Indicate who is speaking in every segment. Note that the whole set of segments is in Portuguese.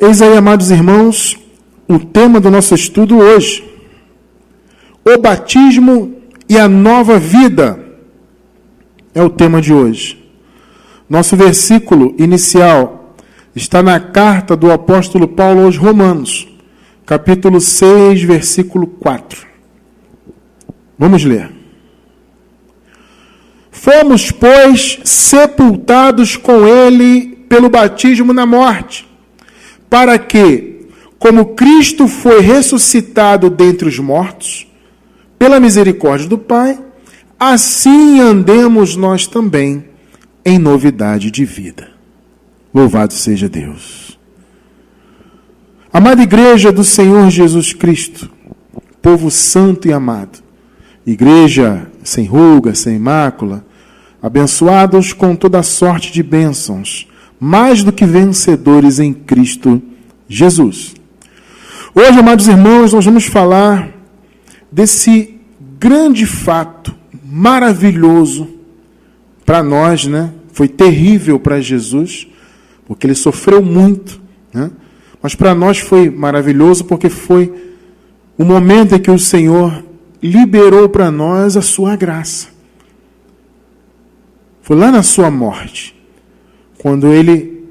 Speaker 1: Eis aí, amados irmãos, o tema do nosso estudo hoje: o batismo e a nova vida. É o tema de hoje. Nosso versículo inicial está na carta do apóstolo Paulo aos Romanos, capítulo 6, versículo 4. Vamos ler. Fomos, pois, sepultados com ele pelo batismo na morte, para que, como Cristo foi ressuscitado dentre os mortos, pela misericórdia do Pai, assim andemos nós também em novidade de vida. Louvado seja Deus. Amada igreja do Senhor Jesus Cristo, povo santo e amado, igreja sem ruga, sem mácula, abençoados com toda sorte de bênçãos, mais do que vencedores em Cristo Jesus. Hoje, amados irmãos, nós vamos falar desse grande fato maravilhoso para nós, né? Foi terrível para Jesus, porque ele sofreu muito, né? Mas para nós foi maravilhoso porque foi o momento em que o Senhor liberou para nós a sua graça. Foi lá na sua morte, quando ele,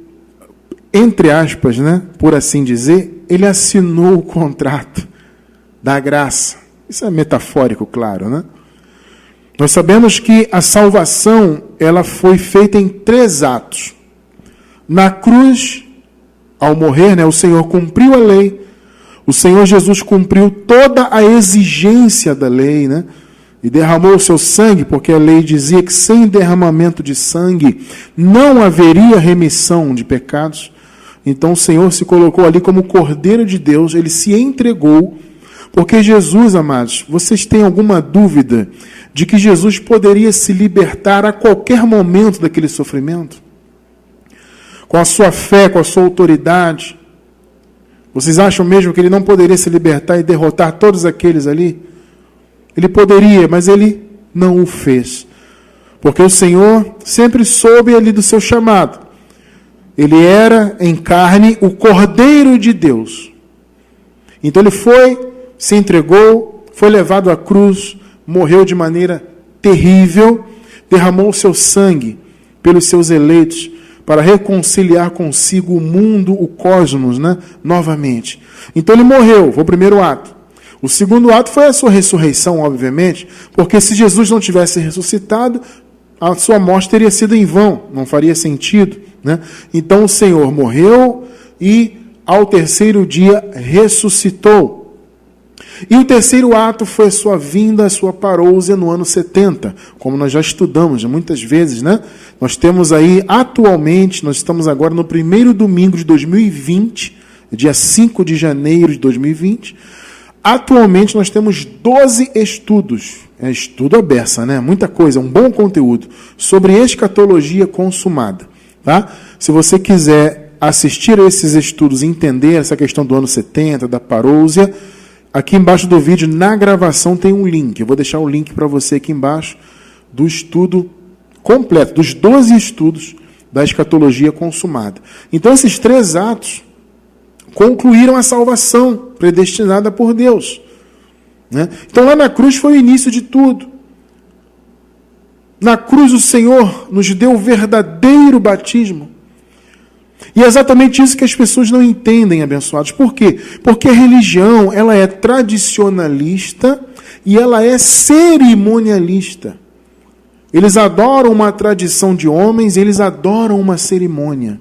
Speaker 1: entre aspas, né, por assim dizer, ele assinou o contrato da graça. Isso é metafórico, claro, né? Nós sabemos que a salvação, ela foi feita em 3 atos. Na cruz, ao morrer, né, o Senhor cumpriu a lei. O Senhor Jesus cumpriu toda a exigência da lei, né? E derramou o seu sangue, porque a lei dizia que sem derramamento de sangue não haveria remissão de pecados. Então o Senhor se colocou ali como Cordeiro de Deus, ele se entregou, porque Jesus, amados, vocês têm alguma dúvida de que Jesus poderia se libertar a qualquer momento daquele sofrimento? Com a sua fé, com a sua autoridade, vocês acham mesmo que ele não poderia se libertar e derrotar todos aqueles ali? Ele poderia, mas ele não o fez. Porque o Senhor sempre soube ali do seu chamado. Ele era, em carne, o Cordeiro de Deus. Então ele foi, se entregou, foi levado à cruz, morreu de maneira terrível, derramou o seu sangue pelos seus eleitos, para reconciliar consigo o mundo, o cosmos, né? Novamente. Então ele morreu, foi o primeiro ato. O segundo ato foi a sua ressurreição, obviamente, porque se Jesus não tivesse ressuscitado, a sua morte teria sido em vão, não faria sentido, né? Então o Senhor morreu e ao terceiro dia ressuscitou. E o terceiro ato foi a sua vinda, a sua parousia no ano 70, como nós já estudamos muitas vezes, né? Nós temos aí, atualmente, nós estamos agora no primeiro domingo de 2020, dia 5 de janeiro de 2020, atualmente nós temos 12 estudos, estudo à beça, né? Muita coisa, um bom conteúdo, sobre escatologia consumada, tá? Se você quiser assistir a esses estudos e entender essa questão do ano 70, da parousia, aqui embaixo do vídeo, na gravação, tem um link. Eu vou deixar o link para você aqui embaixo do estudo completo, dos 12 estudos da escatologia consumada. Então, esses 3 atos concluíram a salvação predestinada por Deus, né? Então, lá na cruz foi o início de tudo. Na cruz, o Senhor nos deu o verdadeiro batismo. E é exatamente isso que as pessoas não entendem, abençoados. Por quê? Porque a religião, ela é tradicionalista e ela é cerimonialista. Eles adoram uma tradição de homens, eles adoram uma cerimônia.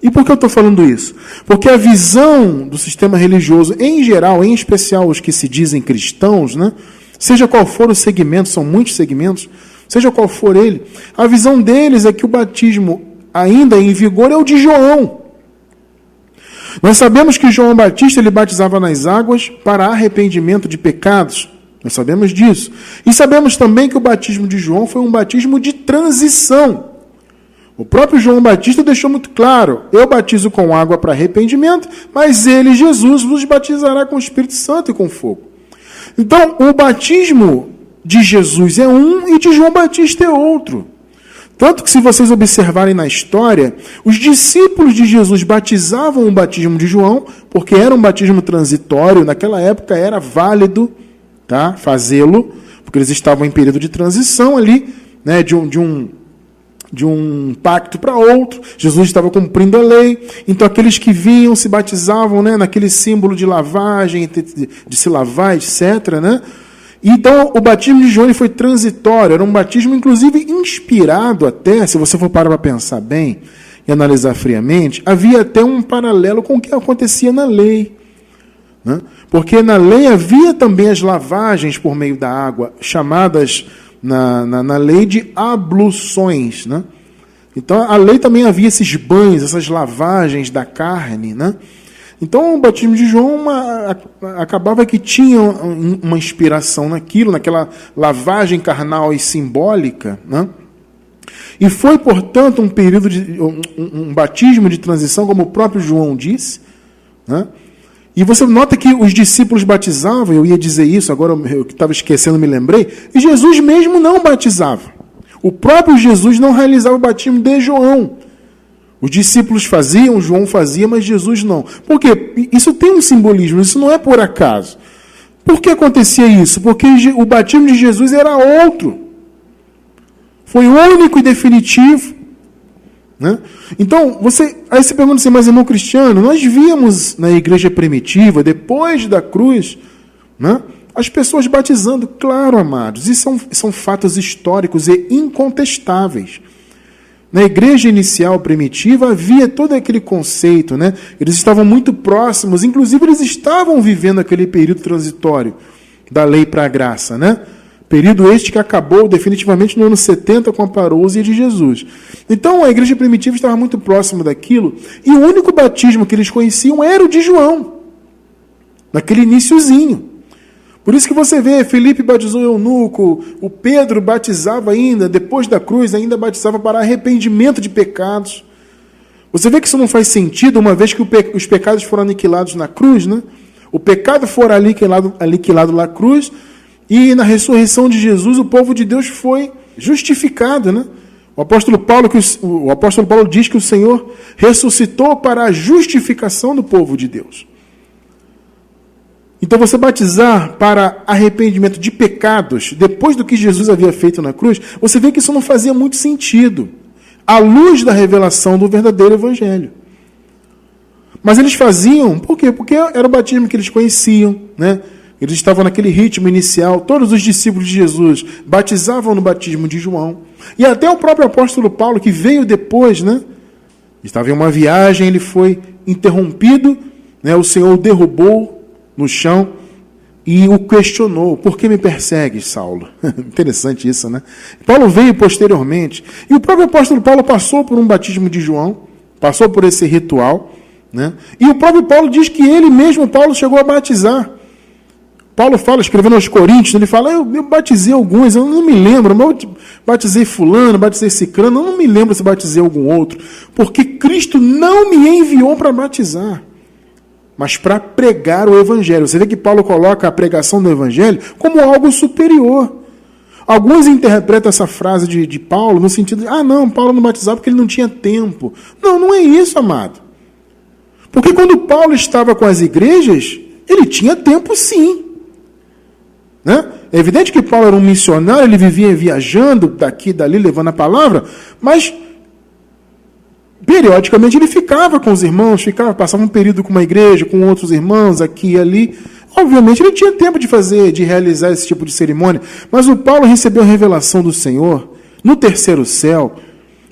Speaker 1: E por que eu estou falando isso? Porque a visão do sistema religioso, em geral, em especial os que se dizem cristãos, né? Seja qual for o segmento, são muitos segmentos, seja qual for ele, a visão deles é que o batismo ainda em vigor é o de João. Nós sabemos que João Batista ele batizava nas águas para arrependimento de pecados. Nós sabemos disso. E sabemos também que o batismo de João foi um batismo de transição. O próprio João Batista deixou muito claro: eu batizo com água para arrependimento, mas ele, Jesus, vos batizará com o Espírito Santo e com fogo. Então, o batismo de Jesus é um e de João Batista é outro. Tanto que, se vocês observarem na história, os discípulos de Jesus batizavam o batismo de João, porque era um batismo transitório, naquela época era válido, tá, fazê-lo, porque eles estavam em período de transição ali, né, de um pacto para outro. Jesus estava cumprindo a lei, então aqueles que vinham se batizavam, né, naquele símbolo de lavagem, de se lavar, etc., né? Então, o batismo de João foi transitório, era um batismo, inclusive, inspirado até, se você for parar para pensar bem e analisar friamente, havia até um paralelo com o que acontecia na lei. Né? Porque na lei havia também as lavagens por meio da água, chamadas na lei de abluções. Né? Então, a lei também havia esses banhos, essas lavagens da carne, né? Então, o batismo de João acabava que tinha uma inspiração naquilo, naquela lavagem carnal e simbólica, né? E foi, portanto, um período um batismo de transição, como o próprio João disse, né? E você nota que os discípulos batizavam, eu ia dizer isso, agora eu estava esquecendo, me lembrei, e Jesus mesmo não batizava. O próprio Jesus não realizava o batismo de João. Os discípulos faziam, João fazia, mas Jesus não. Por quê? Isso tem um simbolismo, isso não é por acaso. Por que acontecia isso? Porque o batismo de Jesus era outro. Foi único e definitivo. Né? Então, aí você pergunta assim, mas irmão Cristiano, nós víamos na igreja primitiva, depois da cruz, né, as pessoas batizando. Claro, amados, isso são fatos históricos e incontestáveis. Na igreja inicial primitiva havia todo aquele conceito, né? Eles estavam muito próximos, inclusive eles estavam vivendo aquele período transitório da lei para a graça, né? Período este que acabou definitivamente no ano 70 com a parousia de Jesus. Então a igreja primitiva estava muito próxima daquilo, e o único batismo que eles conheciam era o de João, naquele iniciozinho. Por isso que você vê, Felipe batizou o eunuco, o Pedro batizava ainda, depois da cruz, ainda batizava para arrependimento de pecados. Você vê que isso não faz sentido, uma vez que os pecados foram aniquilados na cruz, né? O pecado foi aniquilado na cruz, e na ressurreição de Jesus, o povo de Deus foi justificado, né? O apóstolo Paulo diz que o Senhor ressuscitou para a justificação do povo de Deus. Então, você batizar para arrependimento de pecados, depois do que Jesus havia feito na cruz, você vê que isso não fazia muito sentido, à luz da revelação do verdadeiro evangelho. Mas eles faziam, por quê? Porque era o batismo que eles conheciam, né? Eles estavam naquele ritmo inicial, todos os discípulos de Jesus batizavam no batismo de João. E até o próprio apóstolo Paulo, que veio depois, né? Estava em uma viagem, ele foi interrompido, né? O Senhor o derrubou no chão e o questionou: por que me persegues, Saulo? Interessante isso, né? Paulo veio posteriormente, e o próprio apóstolo Paulo passou por um batismo de João, passou por esse ritual, né? E o próprio Paulo diz que ele mesmo, Paulo, chegou a batizar. Paulo fala, escrevendo aos Coríntios, ele fala: eu batizei alguns, eu não me lembro, mas eu batizei fulano, batizei cicrano, eu não me lembro se batizei algum outro, porque Cristo não me enviou para batizar, mas para pregar o Evangelho. Você vê que Paulo coloca a pregação do Evangelho como algo superior. Alguns interpretam essa frase de Paulo no sentido de: não, Paulo não batizava porque ele não tinha tempo. Não, não é isso, amado. Porque quando Paulo estava com as igrejas, ele tinha tempo sim. Né? É evidente que Paulo era um missionário, ele vivia viajando daqui e dali, levando a palavra, mas periodicamente ele ficava com os irmãos, passava um período com uma igreja, com outros irmãos, aqui e ali. Obviamente ele tinha tempo de realizar esse tipo de cerimônia, mas o Paulo recebeu a revelação do Senhor, no terceiro céu,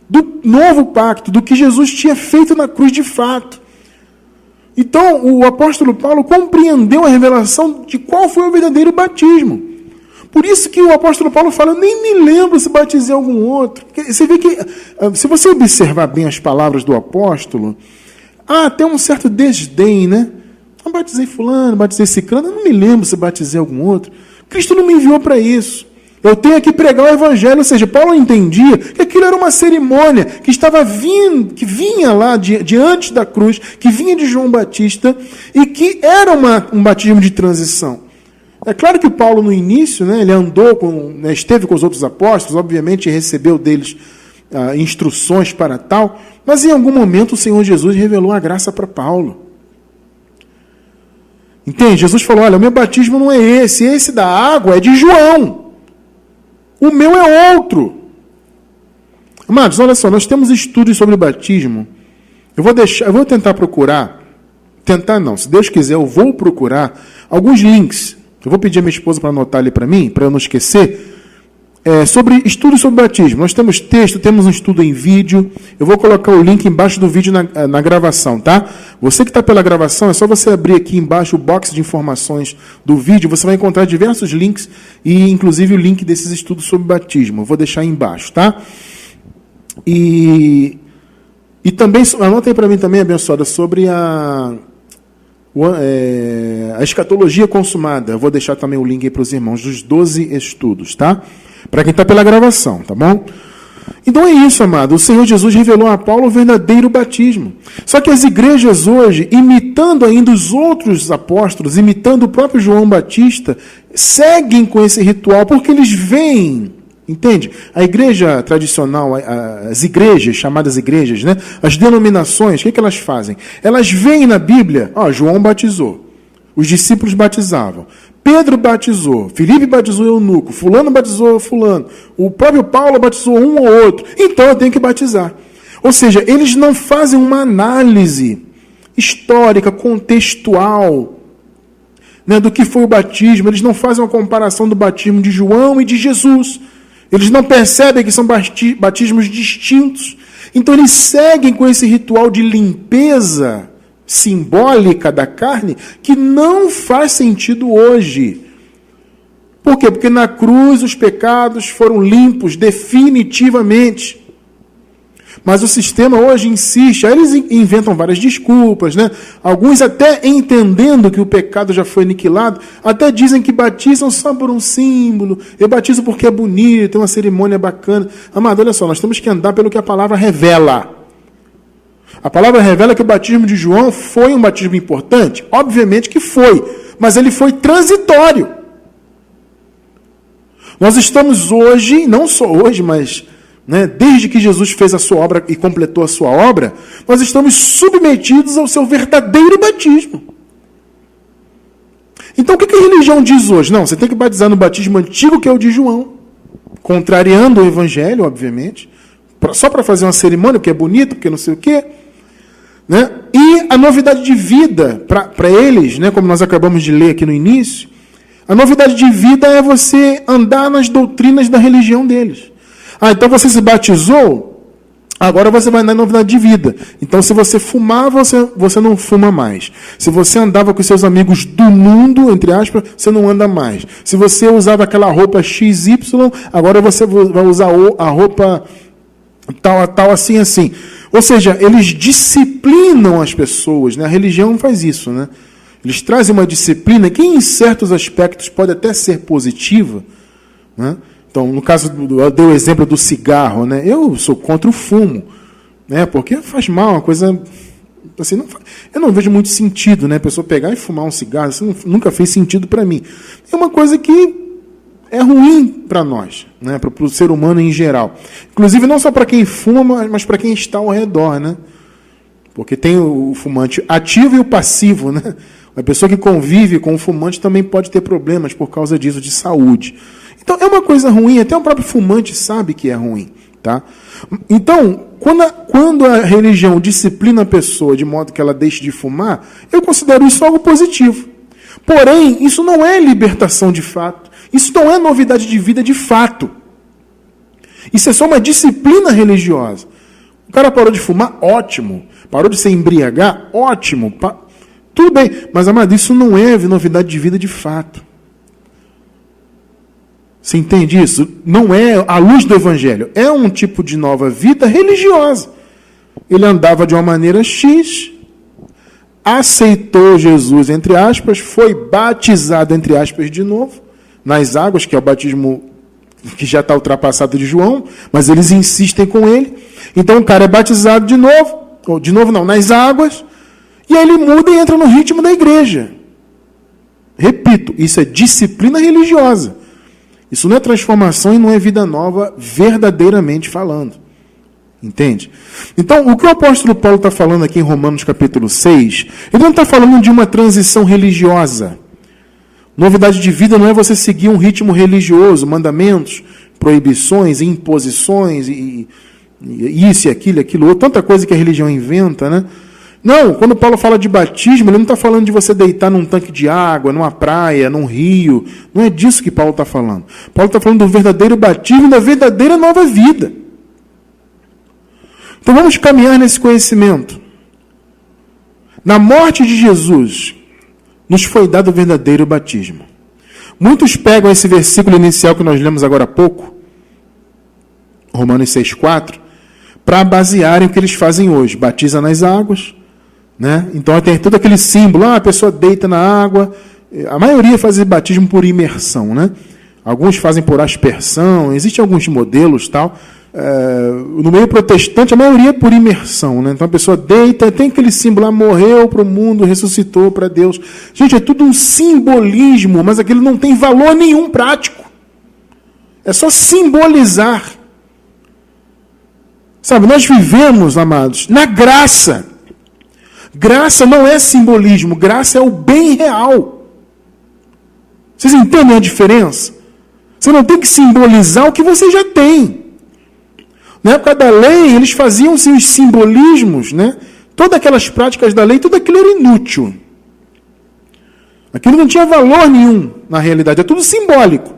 Speaker 1: do novo pacto, do que Jesus tinha feito na cruz de fato. Então o apóstolo Paulo compreendeu a revelação de qual foi o verdadeiro batismo. Por isso que o apóstolo Paulo fala: eu nem me lembro se batizei algum outro. Você vê que, se você observar bem as palavras do apóstolo, há até um certo desdém, né? Eu batizei fulano, batizei ciclano, eu não me lembro se batizei algum outro. Cristo não me enviou para isso. Eu tenho que pregar o evangelho. Ou seja, Paulo entendia que aquilo era uma cerimônia que estava vindo, que vinha lá diante da cruz, que vinha de João Batista, e que era um batismo de transição. É claro que Paulo, no início, né, ele esteve com os outros apóstolos, obviamente recebeu deles instruções para tal, mas em algum momento o Senhor Jesus revelou a graça para Paulo. Entende? Jesus falou, olha, o meu batismo não é esse da água é de João. O meu é outro. Amados, olha só, nós temos estudos sobre o batismo. Eu vou tentar procurar, se Deus quiser, eu vou procurar alguns links. Eu vou pedir a minha esposa para anotar ali para mim, para eu não esquecer, sobre estudos sobre batismo. Nós temos texto, temos um estudo em vídeo. Eu vou colocar o link embaixo do vídeo na gravação, tá? Você que está pela gravação, é só você abrir aqui embaixo o box de informações do vídeo, você vai encontrar diversos links e inclusive o link desses estudos sobre batismo. Eu vou deixar aí embaixo, tá? E também, anota aí para mim também, abençoada, sobre a escatologia consumada. Eu vou deixar também o link aí para os irmãos dos 12 estudos, tá? Para quem está pela gravação, tá bom? Então é isso, amado. O Senhor Jesus revelou a Paulo o verdadeiro batismo. Só que as igrejas hoje, imitando ainda os outros apóstolos, imitando o próprio João Batista, seguem com esse ritual, porque eles veem, entende? A igreja tradicional, as igrejas, chamadas igrejas, né? As denominações, o que elas fazem? Elas veem na Bíblia, João batizou, os discípulos batizavam, Pedro batizou, Filipe batizou eunuco, fulano batizou fulano, o próprio Paulo batizou um ou outro, então eu tenho que batizar. Ou seja, eles não fazem uma análise histórica, contextual, né, do que foi o batismo, eles não fazem uma comparação do batismo de João e de Jesus. Eles não percebem que são batismos distintos. Então eles seguem com esse ritual de limpeza simbólica da carne que não faz sentido hoje. Por quê? Porque na cruz os pecados foram limpos definitivamente. Mas o sistema hoje insiste, aí eles inventam várias desculpas, né? Alguns até entendendo que o pecado já foi aniquilado, até dizem que batizam só por um símbolo, eu batizo porque é bonito, é uma cerimônia bacana. Amado, olha só, nós temos que andar pelo que a palavra revela. A palavra revela que o batismo de João foi um batismo importante? Obviamente que foi, mas ele foi transitório. Nós estamos hoje, não só hoje, mas desde que Jesus fez a sua obra e completou a sua obra, nós estamos submetidos ao seu verdadeiro batismo. Então o que a religião diz hoje? Não, você tem que batizar no batismo antigo, que é o de João, contrariando o evangelho, obviamente, só para fazer uma cerimônia, porque é bonito, porque não sei o quê. Né? E a novidade de vida, para eles, como nós acabamos de ler aqui no início, a novidade de vida é você andar nas doutrinas da religião deles. Então você se batizou, agora você vai andar na novidade de vida. Então se você fumava, você não fuma mais. Se você andava com seus amigos do mundo, entre aspas, você não anda mais. Se você usava aquela roupa XY, agora você vai usar a roupa tal, assim. Ou seja, eles disciplinam as pessoas, né? A religião faz isso, né? Eles trazem uma disciplina que em certos aspectos pode até ser positiva, né? Então, no caso, eu dei o exemplo do cigarro, né? Eu sou contra o fumo, né? Porque faz mal, uma coisa assim, eu não vejo muito sentido, né? A pessoa pegar e fumar um cigarro, isso nunca fez sentido para mim. É uma coisa que é ruim para nós, né? Para o ser humano em geral. Inclusive, não só para quem fuma, mas para quem está ao redor, né? Porque tem o fumante ativo e o passivo, né? A pessoa que convive com o fumante também pode ter problemas por causa disso, de saúde. Então, é uma coisa ruim, até o próprio fumante sabe que é ruim, tá? Então, quando a religião disciplina a pessoa de modo que ela deixe de fumar, eu considero isso algo positivo. Porém, isso não é libertação de fato. Isso não é novidade de vida de fato. Isso é só uma disciplina religiosa. O cara parou de fumar, ótimo. Parou de se embriagar, ótimo. Tudo bem, mas, amado, isso não é novidade de vida de fato. Você entende isso? Não é a luz do Evangelho. É um tipo de nova vida religiosa. Ele andava de uma maneira X, aceitou Jesus, entre aspas, foi batizado, entre aspas, de novo, nas águas, que é o batismo que já está ultrapassado de João, mas eles insistem com ele. Então o cara é batizado de novo não, nas águas, e aí ele muda e entra no ritmo da igreja. Repito, isso é disciplina religiosa. Isso não é transformação e não é vida nova, verdadeiramente falando. Entende? Então, o que o apóstolo Paulo está falando aqui em Romanos capítulo 6, ele não está falando de uma transição religiosa. Novidade de vida não é você seguir um ritmo religioso, mandamentos, proibições, imposições, e isso e aquilo outro, tanta coisa que a religião inventa, né? Não, quando Paulo fala de batismo, ele não está falando de você deitar num tanque de água, numa praia, num rio. Não é disso que Paulo está falando. Paulo está falando do verdadeiro batismo, da verdadeira nova vida. Então vamos caminhar nesse conhecimento. Na morte de Jesus, nos foi dado o verdadeiro batismo. Muitos pegam esse versículo inicial que nós lemos agora há pouco, Romanos 6,4, para basearem o que eles fazem hoje. Batiza nas águas, né? Então tem todo aquele símbolo, a pessoa deita na água. A maioria faz esse batismo por imersão, né? Alguns fazem por aspersão, existem alguns modelos tal. No meio protestante, a maioria é por imersão, né? Então a pessoa deita, tem aquele símbolo lá, morreu para o mundo, ressuscitou para Deus. Gente, é tudo um simbolismo, mas aquilo não tem valor nenhum prático. É só simbolizar. Sabe, nós vivemos, amados, na graça. Graça não é simbolismo, graça é o bem real. Vocês entendem a diferença? Você não tem que simbolizar o que você já tem. Na época da lei, eles faziam os simbolismos, né? Todas aquelas práticas da lei, tudo aquilo era inútil. Aquilo não tinha valor nenhum, na realidade, é tudo simbólico.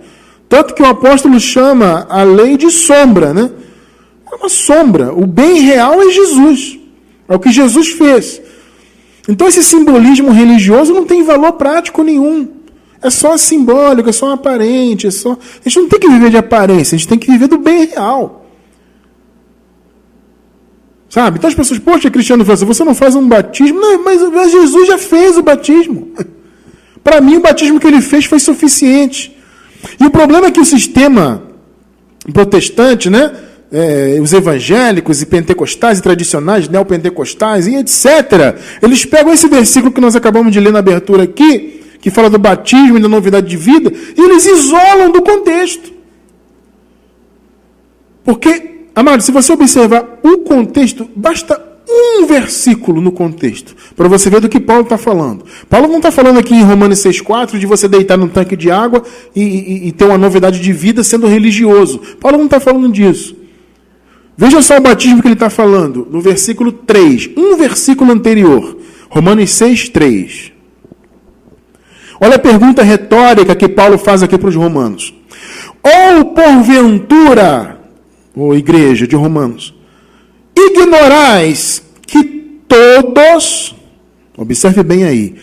Speaker 1: Tanto que o apóstolo chama a lei de sombra, né? É uma sombra. O bem real é Jesus. É o que Jesus fez. Então esse simbolismo religioso não tem valor prático nenhum. É só simbólico, é só aparente, A gente não tem que viver de aparência, a gente tem que viver do bem real. Sabe? Então as pessoas, poxa, Cristiano, você não faz um batismo? Não, mas Jesus já fez o batismo. Para mim, o batismo que ele fez foi suficiente. E o problema é que o sistema protestante, né? Os evangélicos e pentecostais e tradicionais, neopentecostais e etc., eles pegam esse versículo que nós acabamos de ler na abertura aqui, que fala do batismo e da novidade de vida, e eles isolam do contexto. Porque, amado, se você observar o contexto, basta um versículo no contexto, para você ver do que Paulo está falando. Paulo não está falando aqui em Romanos 6,4 de você deitar num tanque de água e ter uma novidade de vida sendo religioso. Paulo não está falando disso. Veja só o batismo que ele está falando, no versículo 3, um versículo anterior, Romanos 6,3. Olha a pergunta retórica que Paulo faz aqui para os romanos. Ou porventura, ou igreja de Romanos, ignorais que todos, observe bem aí,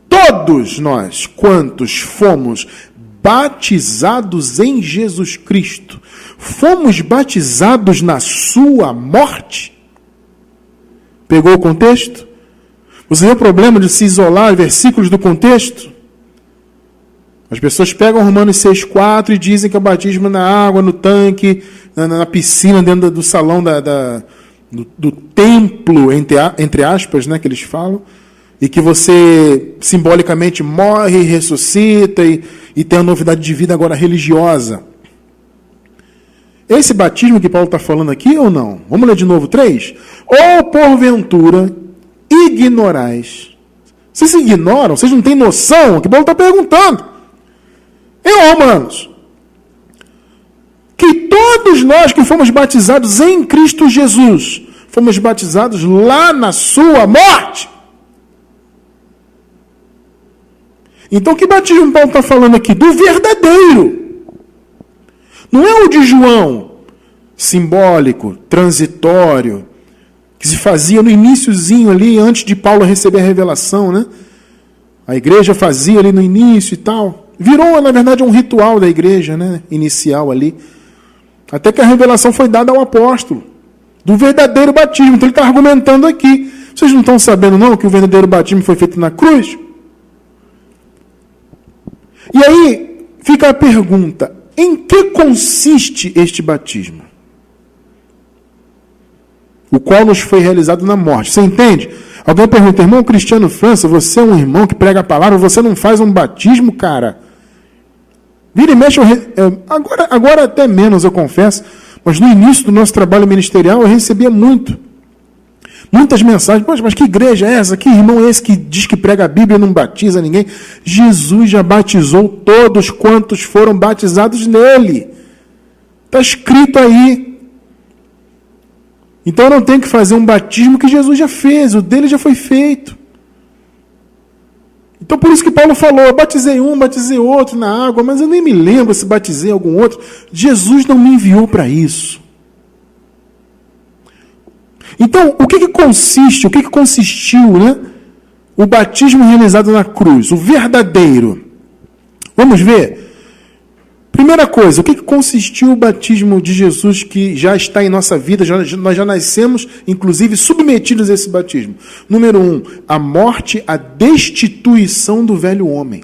Speaker 1: todos nós, quantos fomos batizados em Jesus Cristo, fomos batizados na sua morte? Pegou o contexto? Você vê o problema de se isolar versículos do contexto? As pessoas pegam Romanos 6,4 e dizem que é o batismo na água, no tanque, na piscina, dentro do salão do templo, entre aspas, né, que eles falam, e que você simbolicamente morre, ressuscita e tem a novidade de vida agora religiosa. Esse batismo que Paulo está falando aqui ou não? Vamos ler de novo 3? Ou porventura ignorais. Vocês ignoram? Vocês não têm noção? O que Paulo está perguntando? Em Romanos. Que todos nós que fomos batizados em Cristo Jesus, fomos batizados lá na sua morte. Então que batismo Paulo está falando aqui? Do verdadeiro. Não é o de João, simbólico, transitório, que se fazia no iniciozinho ali, antes de Paulo receber a revelação, né? A igreja fazia ali no início e tal. Virou, na verdade, um ritual da igreja, né? Inicial ali. Até que a revelação foi dada ao apóstolo. Do verdadeiro batismo. Então ele está argumentando aqui. Vocês não estão sabendo, não, que o verdadeiro batismo foi feito na cruz? E aí fica a pergunta: em que consiste este batismo? O qual nos foi realizado na morte. Você entende? Alguém pergunta, irmão Cristiano França, você é um irmão que prega a palavra, você não faz um batismo, cara? Vira e mexe, agora até menos, eu confesso, Mas no início do nosso trabalho ministerial eu recebia muitas mensagens. Poxa, mas que igreja é essa? Que irmão é esse que diz que prega a Bíblia e não batiza ninguém? Jesus já batizou todos quantos foram batizados nele. Está escrito aí. Então eu não tenho que fazer um batismo que Jesus já fez, o dele já foi feito. Então por isso que Paulo falou, eu batizei um, batizei outro na água, mas eu nem me lembro se batizei algum outro. Jesus não me enviou para isso. Então, o que consistiu, né, o batismo realizado na cruz, o verdadeiro? Vamos ver? Primeira coisa, o que consistiu o batismo de Jesus que já está em nossa vida, nós já nascemos, inclusive, submetidos a esse batismo? Número 1, a morte, a destituição do velho homem.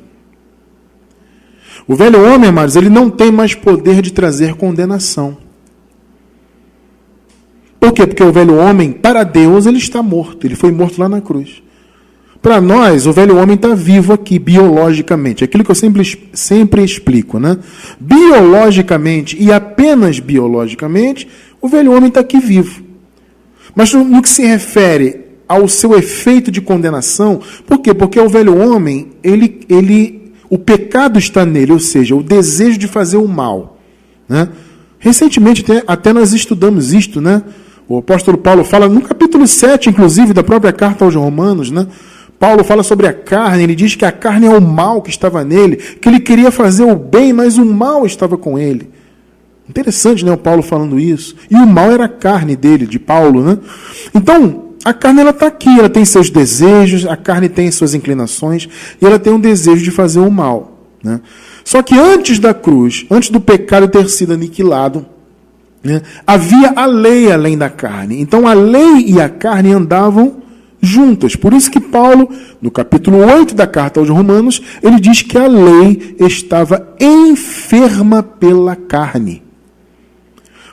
Speaker 1: O velho homem, amados, ele não tem mais poder de trazer condenação. Por quê? Porque o velho homem, para Deus, ele está morto. Ele foi morto lá na cruz. Para nós, o velho homem está vivo aqui, biologicamente. Aquilo que eu sempre explico, né? Biologicamente, e apenas biologicamente, o velho homem está aqui vivo. Mas no que se refere ao seu efeito de condenação, por quê? Porque o velho homem, o pecado está nele, ou seja, o desejo de fazer o mal. Né? Recentemente, até nós estudamos isto, né? O apóstolo Paulo fala, no capítulo 7, inclusive, da própria carta aos Romanos, né? Paulo fala sobre a carne, ele diz que a carne é o mal que estava nele, que ele queria fazer o bem, mas o mal estava com ele. Interessante, né, o Paulo falando isso. E o mal era a carne dele, de Paulo, né? Então, a carne, ela está aqui, ela tem seus desejos, a carne tem suas inclinações, e ela tem um desejo de fazer o mal, né? Só que antes da cruz, antes do pecado ter sido aniquilado, né, havia a lei além da carne. Então a lei e a carne andavam juntas. Por isso que Paulo, no capítulo 8 da carta aos Romanos, ele diz que a lei estava enferma pela carne.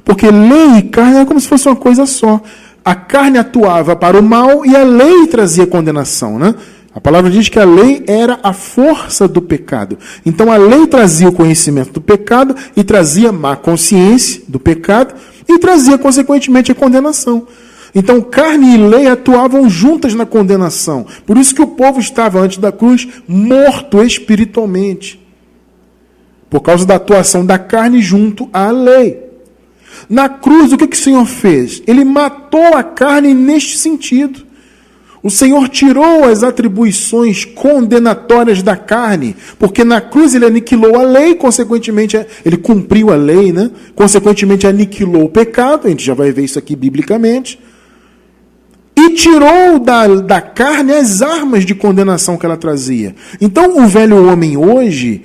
Speaker 1: Porque lei e carne é como se fosse uma coisa só. A carne atuava para o mal e a lei trazia condenação, né? A palavra diz que a lei era a força do pecado. Então a lei trazia o conhecimento do pecado e trazia má consciência do pecado e trazia, consequentemente, a condenação. Então carne e lei atuavam juntas na condenação. Por isso que o povo estava, antes da cruz, morto espiritualmente. Por causa da atuação da carne junto à lei. Na cruz, o que o Senhor fez? Ele matou a carne neste sentido. O Senhor tirou as atribuições condenatórias da carne, porque na cruz ele aniquilou a lei, consequentemente ele cumpriu a lei, né? Consequentemente aniquilou o pecado, a gente já vai ver isso aqui biblicamente, e tirou da carne as armas de condenação que ela trazia. Então o velho homem hoje,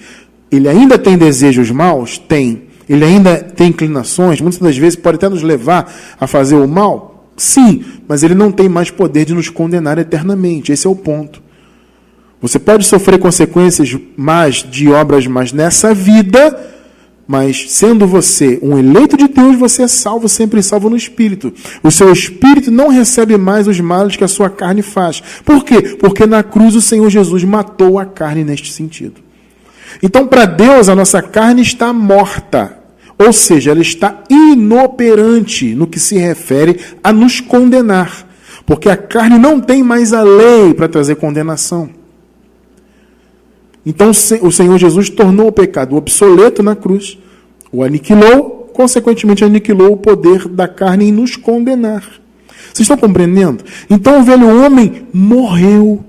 Speaker 1: ele ainda tem desejos maus? Tem. Ele ainda tem inclinações, muitas das vezes pode até nos levar a fazer o mal? Sim, mas ele não tem mais poder de nos condenar eternamente. Esse é o ponto. Você pode sofrer consequências más de obras más nessa vida, mas sendo você um eleito de Deus, você é salvo, sempre salvo no Espírito. O seu Espírito não recebe mais os males que a sua carne faz. Por quê? Porque na cruz o Senhor Jesus matou a carne neste sentido. Então, para Deus, a nossa carne está morta. Ou seja, ela está inoperante no que se refere a nos condenar. Porque a carne não tem mais a lei para trazer condenação. Então o Senhor Jesus tornou o pecado obsoleto na cruz, o aniquilou, consequentemente aniquilou o poder da carne em nos condenar. Vocês estão compreendendo? Então o velho homem morreu.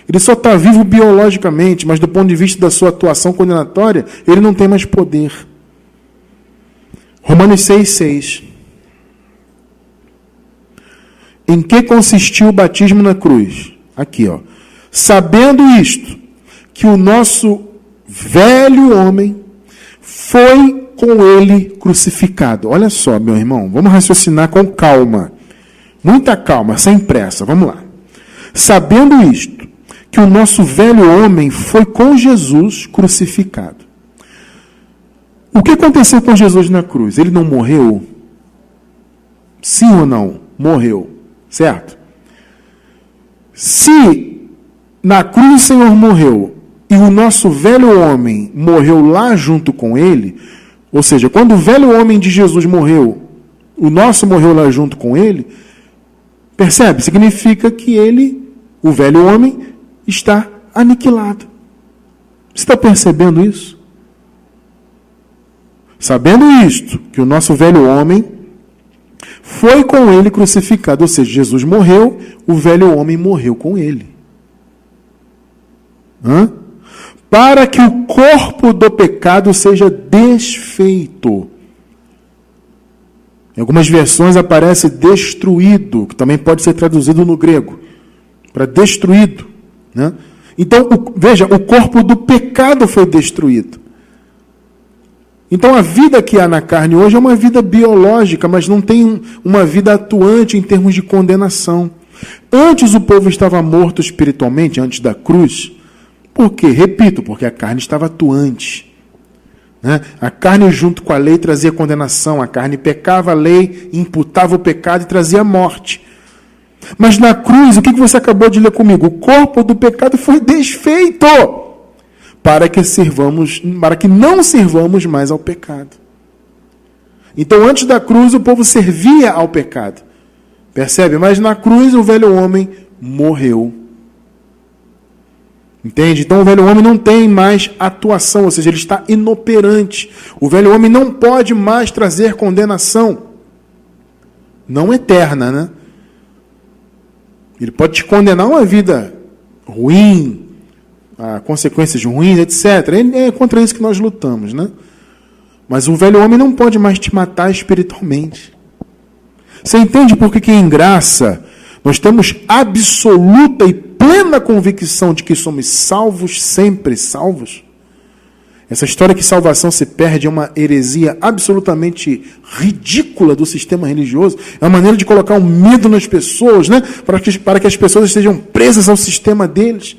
Speaker 1: Ele só está vivo biologicamente, mas do ponto de vista da sua atuação condenatória, ele não tem mais poder. Romanos 6,6. Em que consistiu o batismo na cruz? Aqui, ó. Sabendo isto, que o nosso velho homem foi com ele crucificado. Olha só, meu irmão, vamos raciocinar com calma. Muita calma, sem pressa, vamos lá. Sabendo isto, que o nosso velho homem foi com Jesus crucificado. O que aconteceu com Jesus na cruz? Ele não morreu? Sim ou não? Morreu. Certo? Se na cruz o Senhor morreu e o nosso velho homem morreu lá junto com ele, Ou seja, quando o velho homem de Jesus morreu, o nosso morreu lá junto com ele, percebe? Significa que ele, o velho homem, está aniquilado. Você está percebendo isso? Sabendo isto, que o nosso velho homem foi com ele crucificado, ou seja, Jesus morreu, o velho homem morreu com ele. Para que o corpo do pecado seja desfeito. Em algumas versões aparece destruído, que também pode ser traduzido no grego, para destruído. Né? Então, veja, o corpo do pecado foi destruído. Então, a vida que há na carne hoje é uma vida biológica, mas não tem uma vida atuante em termos de condenação. Antes o povo estava morto espiritualmente, antes da cruz. Por quê? Repito, porque a carne estava atuante. Né? A carne junto com a lei trazia condenação, a carne pecava, a lei imputava o pecado e trazia morte. Mas na cruz, o que você acabou de ler comigo? O corpo do pecado foi desfeito para que não sirvamos mais ao pecado. Então, antes da cruz, o povo servia ao pecado. Percebe? Mas na cruz, o velho homem morreu. Entende? Então, o velho homem não tem mais atuação, ou seja, ele está inoperante. O velho homem não pode mais trazer condenação. Não eterna, né? Ele pode te condenar a uma vida ruim, a consequências ruins, etc. É contra isso que nós lutamos, né? Mas o velho homem não pode mais te matar espiritualmente. Você entende por que em graça nós temos absoluta e plena convicção de que somos salvos, sempre salvos? Essa história que salvação se perde é uma heresia absolutamente ridícula do sistema religioso. É uma maneira de colocar um medo nas pessoas, né? Para que as pessoas estejam presas ao sistema deles.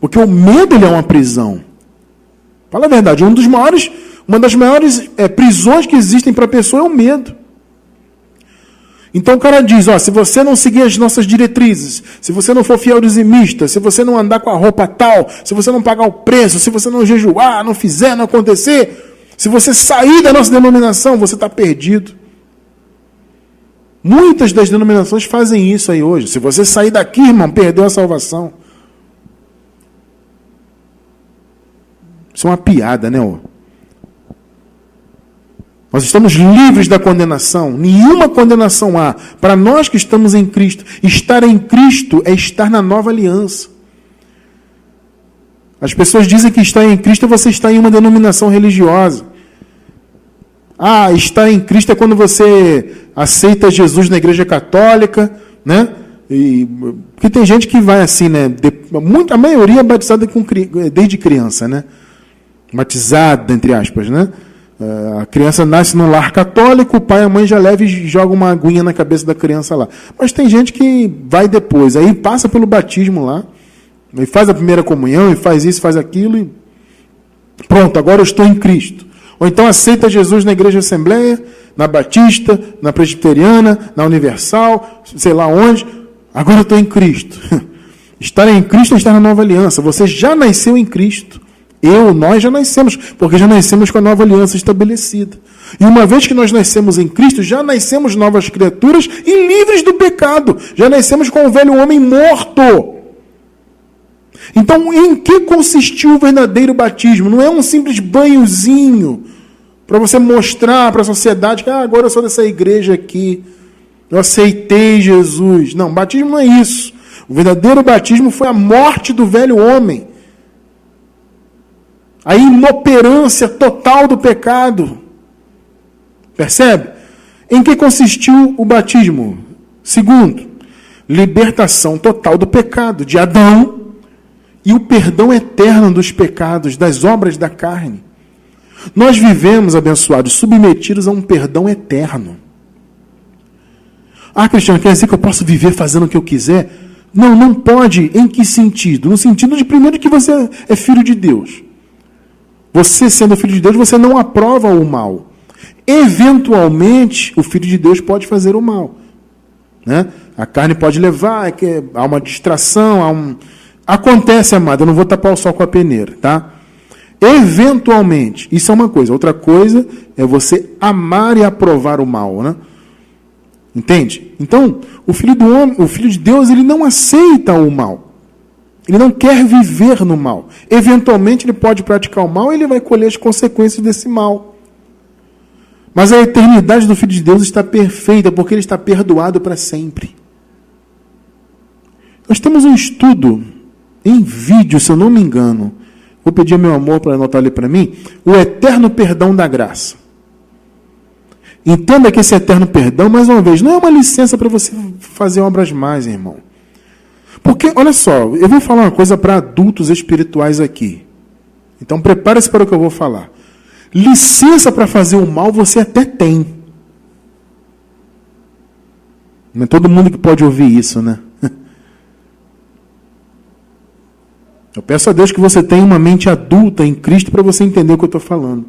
Speaker 1: Porque o medo ele é uma prisão. Fala a verdade, uma das maiores prisões que existem para a pessoa é o medo. Então o cara diz, se você não seguir as nossas diretrizes, se você não for fiel dizimista, se você não andar com a roupa tal, se você não pagar o preço, se você não jejuar, não fizer, não acontecer, se você sair da nossa denominação, você está perdido. Muitas das denominações fazem isso aí hoje. Se você sair daqui, irmão, perdeu a salvação. Isso é uma piada, né? Nós estamos livres da condenação. Nenhuma condenação há. Para nós que estamos em Cristo. Estar em Cristo é estar na nova aliança. As pessoas dizem que estar em Cristo é você estar em uma denominação religiosa. Estar em Cristo é quando você aceita Jesus na igreja católica, né? Porque tem gente que vai assim, né? A maioria é batizada desde criança, né? Batizada, entre aspas, né? A criança nasce num lar católico, o pai e a mãe já leva e joga uma aguinha na cabeça da criança lá. Mas tem gente que vai depois, aí passa pelo batismo lá, e faz a primeira comunhão, e faz isso, faz aquilo, e pronto, agora eu estou em Cristo. Ou então aceita Jesus na igreja Assembleia, na Batista, na Presbiteriana, na Universal, sei lá onde, agora eu estou em Cristo. Estar em Cristo é estar na nova aliança. Você já nasceu em Cristo. Nós já nascemos, porque já nascemos com a nova aliança estabelecida. E uma vez que nós nascemos em Cristo, já nascemos novas criaturas e livres do pecado. Já nascemos com o velho homem morto. Então, em que consistiu o verdadeiro batismo? Não é um simples banhozinho para você mostrar para a sociedade que agora eu sou dessa igreja aqui, eu aceitei Jesus. Não, batismo não é isso. O verdadeiro batismo foi a morte do velho homem. A inoperância total do pecado. Percebe? Em que consistiu o batismo? Segundo, libertação total do pecado de Adão e o perdão eterno dos pecados, das obras da carne. Nós vivemos, abençoados, submetidos a um perdão eterno. Cristiano, quer dizer que eu posso viver fazendo o que eu quiser? Não, não pode. Em que sentido? No sentido de, primeiro, que você é filho de Deus. Você, sendo filho de Deus, você não aprova o mal. Eventualmente, o filho de Deus pode fazer o mal. Né? A carne pode levar, há uma distração, Acontece, amado, eu não vou tapar o sol com a peneira, tá? Eventualmente. Isso é uma coisa. Outra coisa é você amar e aprovar o mal, né? Entende? Então, o filho de Deus, ele não aceita o mal. Ele não quer viver no mal. Eventualmente, ele pode praticar o mal e ele vai colher as consequências desse mal. Mas a eternidade do Filho de Deus está perfeita, porque ele está perdoado para sempre. Nós temos um estudo em vídeo, se eu não me engano. Vou pedir ao meu amor para anotar ali para mim. O eterno perdão da graça. Entenda que esse eterno perdão, mais uma vez, não é uma licença para você fazer obras mais, irmão. Porque, olha só, eu vou falar uma coisa para adultos espirituais aqui. Então, prepare-se para o que eu vou falar. Licença para fazer o mal você até tem. Não é todo mundo que pode ouvir isso, né? Eu peço a Deus que você tenha uma mente adulta em Cristo para você entender o que eu estou falando.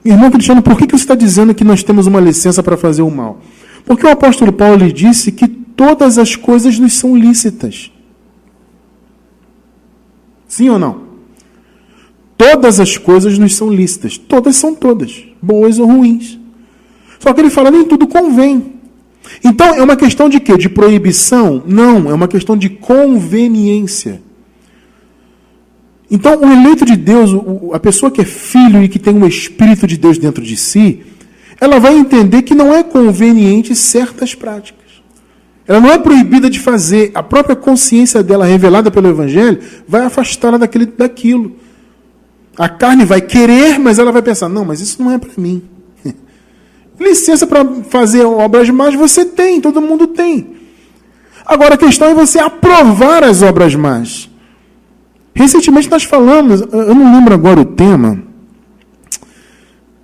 Speaker 1: Irmão Cristiano, por que você está dizendo que nós temos uma licença para fazer o mal? Porque o apóstolo Paulo lhe disse que todas as coisas nos são lícitas. Sim ou não? Todas as coisas nos são lícitas. Todas são todas. Boas ou ruins. Só que ele fala, nem tudo convém. Então, é uma questão de quê? De proibição? Não, é uma questão de conveniência. Então, o eleito de Deus, a pessoa que é filho e que tem um Espírito de Deus dentro de si, ela vai entender que não é conveniente certas práticas. Ela não é proibida de fazer. A própria consciência dela, revelada pelo Evangelho, vai afastá-la daquilo. A carne vai querer, mas ela vai pensar, não, mas isso não é para mim. Licença para fazer obras más você tem, todo mundo tem. Agora a questão é você aprovar as obras más. Recentemente nós falamos, eu não lembro agora o tema,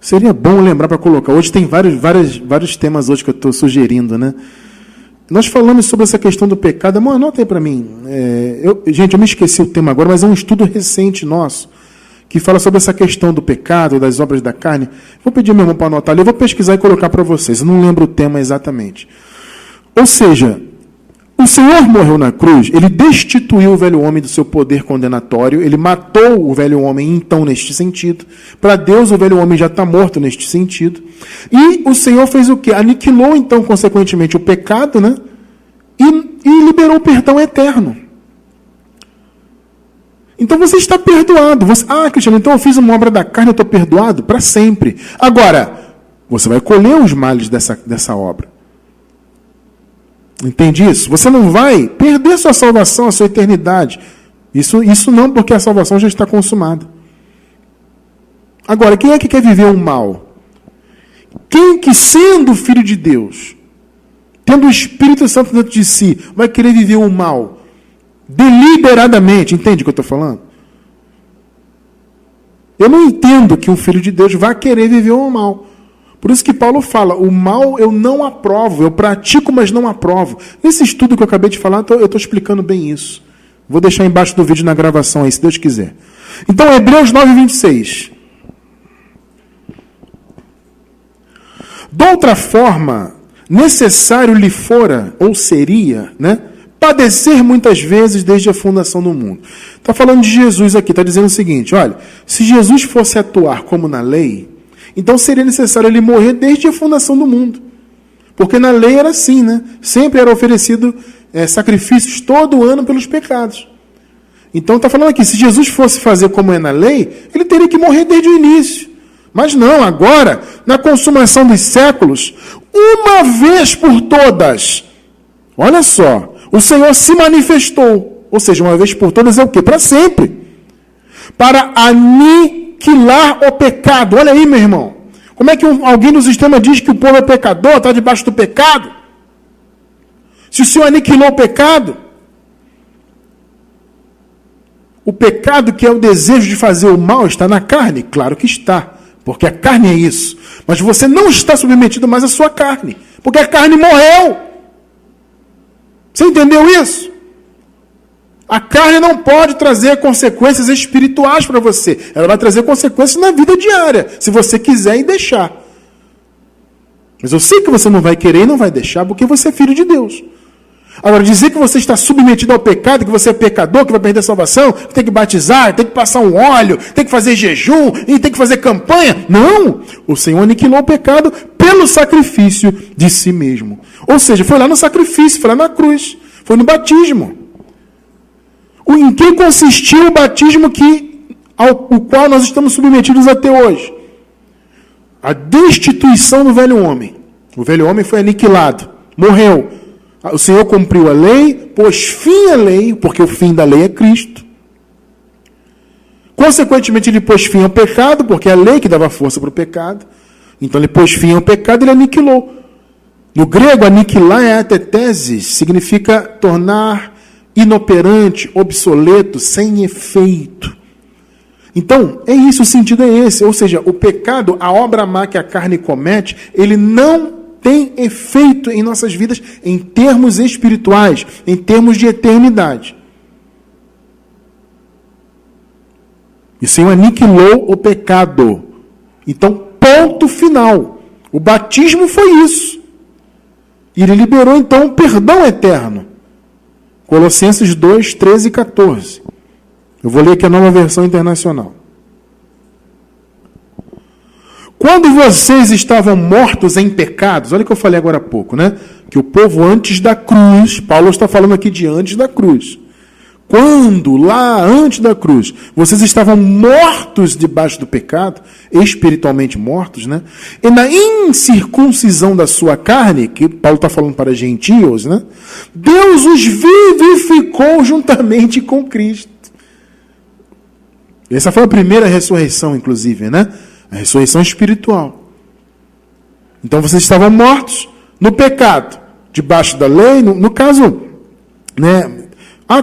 Speaker 1: seria bom lembrar para colocar. Hoje tem vários temas hoje que eu estou sugerindo, né? Nós falamos sobre essa questão do pecado. Amor, anota aí para mim. Gente, eu me esqueci o tema agora, mas é um estudo recente nosso, que fala sobre essa questão do pecado, das obras da carne. Vou pedir ao meu irmão para anotar ali, eu vou pesquisar e colocar para vocês. Eu não lembro o tema exatamente. Ou seja, o Senhor morreu na cruz, ele destituiu o velho homem do seu poder condenatório, ele matou o velho homem, então, neste sentido. Para Deus, o velho homem já está morto neste sentido. E o Senhor fez o quê? Aniquilou, então, consequentemente, o pecado, né? E liberou o perdão eterno. Então você está perdoado. Cristiano, então eu fiz uma obra da carne, eu estou perdoado para sempre. Agora, você vai colher os males dessa obra. Entende isso? Você não vai perder sua salvação, a sua eternidade. Isso não, porque a salvação já está consumada. Agora, quem é que quer viver o mal? Quem que, sendo filho de Deus, tendo o Espírito Santo dentro de si, vai querer viver o mal? Deliberadamente, entende o que eu estou falando? Eu não entendo que um filho de Deus vá querer viver o mal. Por isso que Paulo fala, o mal eu não aprovo, eu pratico, mas não aprovo. Nesse estudo que eu acabei de falar, eu estou explicando bem isso. Vou deixar embaixo do vídeo na gravação aí, se Deus quiser. Então, Hebreus 9:26. De outra forma, necessário lhe fora, ou seria, né, padecer muitas vezes desde a fundação do mundo. Está falando de Jesus aqui, está dizendo o seguinte, olha, se Jesus fosse atuar como na lei, então seria necessário ele morrer desde a fundação do mundo. Porque na lei era assim, né? Sempre era oferecido sacrifícios todo ano pelos pecados. Então está falando aqui, se Jesus fosse fazer como é na lei, ele teria que morrer desde o início. Mas não, agora, na consumação dos séculos, uma vez por todas, olha só, o Senhor se manifestou. Ou seja, uma vez por todas é o quê? Para sempre. Para aniquilar o pecado. Olha aí, meu irmão. Como é que alguém no sistema diz que o povo é pecador, está debaixo do pecado? Se o Senhor aniquilou o pecado que é o desejo de fazer o mal, está na carne? Claro que está, porque a carne é isso. Mas você não está submetido mais à sua carne, porque a carne morreu. Você entendeu isso? A carne não pode trazer consequências espirituais para você. Ela vai trazer consequências na vida diária, se você quiser e deixar. Mas eu sei que você não vai querer e não vai deixar, porque você é filho de Deus. Agora, dizer que você está submetido ao pecado, que você é pecador, que vai perder a salvação, que tem que batizar, tem que passar um óleo, tem que fazer jejum, e tem que fazer campanha. Não! O Senhor aniquilou o pecado pelo sacrifício de si mesmo. Ou seja, foi lá no sacrifício, foi lá na cruz, foi no batismo. Em que consistiu o batismo ao qual nós estamos submetidos até hoje? A destituição do velho homem. O velho homem foi aniquilado, morreu. O Senhor cumpriu a lei, pôs fim à lei, porque o fim da lei é Cristo. Consequentemente, ele pôs fim ao pecado, porque é a lei que dava força para o pecado. Então, ele pôs fim ao pecado e ele aniquilou. No grego, aniquilar é atetesis, significa tornar inoperante, obsoleto, sem efeito. Então, é isso, o sentido é esse. Ou seja, o pecado, a obra má que a carne comete, ele não tem efeito em nossas vidas em termos espirituais, em termos de eternidade. E o Senhor aniquilou o pecado. Então, ponto final. O batismo foi isso. E ele liberou, então, o perdão eterno. Colossenses 2, 13 e 14. Eu vou ler aqui a Nova Versão Internacional. Quando vocês estavam mortos em pecados, olha o que eu falei agora há pouco, né? Que o povo antes da cruz, Paulo está falando aqui de antes da cruz. Quando, lá antes da cruz, vocês estavam mortos debaixo do pecado, espiritualmente mortos, né? E na incircuncisão da sua carne, que Paulo está falando para gentios, né? Deus os vivificou juntamente com Cristo. Essa foi a primeira ressurreição, inclusive, né? A ressurreição espiritual. Então vocês estavam mortos no pecado, debaixo da lei, no caso, né?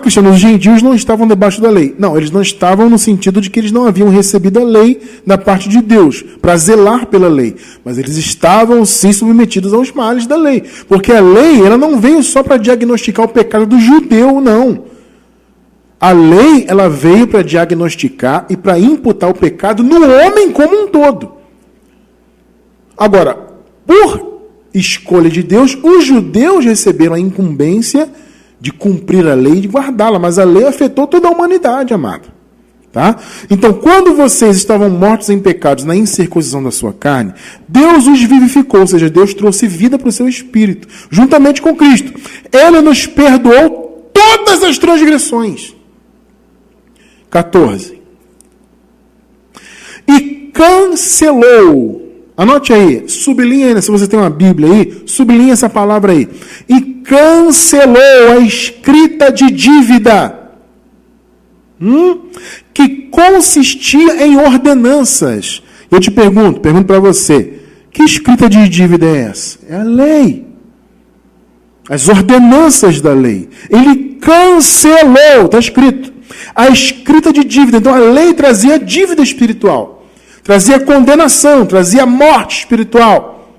Speaker 1: Cristiano, os gentios não estavam debaixo da lei. Não, eles não estavam no sentido de que eles não haviam recebido a lei da parte de Deus, para zelar pela lei. Mas eles estavam, sim, submetidos aos males da lei. Porque a lei, ela não veio só para diagnosticar o pecado do judeu, não. A lei, ela veio para diagnosticar e para imputar o pecado no homem como um todo. Agora, por escolha de Deus, os judeus receberam a incumbência de cumprir a lei e de guardá-la, mas a lei afetou toda a humanidade, amado. Tá? Então, quando vocês estavam mortos em pecados na incircuncisão da sua carne, Deus os vivificou, ou seja, Deus trouxe vida para o seu espírito, juntamente com Cristo. Ele nos perdoou todas as transgressões. 14. E cancelou. Anote aí, sublinha aí, se você tem uma Bíblia aí, sublinha essa palavra aí. E cancelou a escrita de dívida, que consistia em ordenanças. Eu te pergunto para você, que escrita de dívida é essa? É a lei. As ordenanças da lei. Ele cancelou, está escrito, a escrita de dívida. Então a lei trazia dívida espiritual. Trazia condenação, trazia morte espiritual.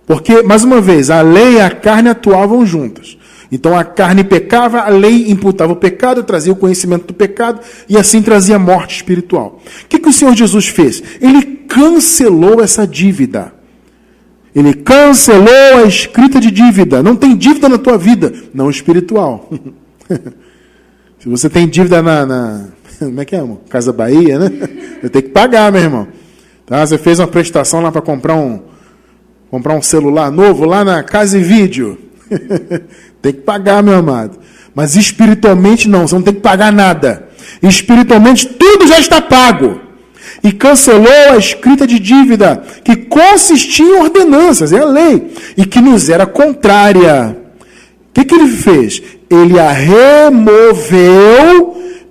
Speaker 1: Porque, mais uma vez, a lei e a carne atuavam juntas. Então a carne pecava, a lei imputava o pecado, trazia o conhecimento do pecado e assim trazia morte espiritual. O que o Senhor Jesus fez? Ele cancelou essa dívida. Ele cancelou a escrita de dívida. Não tem dívida na tua vida, não espiritual. Se você tem dívida como é que é, irmão? Casa Bahia, né? Eu tenho que pagar, meu irmão. Tá? Você fez uma prestação lá para comprar um celular novo lá na Casa e Vídeo. Tem que pagar, meu amado. Mas espiritualmente não, você não tem que pagar nada. Espiritualmente tudo já está pago. E cancelou a escrita de dívida, que consistia em ordenanças, é a lei, e que nos era contrária. O que ele fez? Ele a removeu,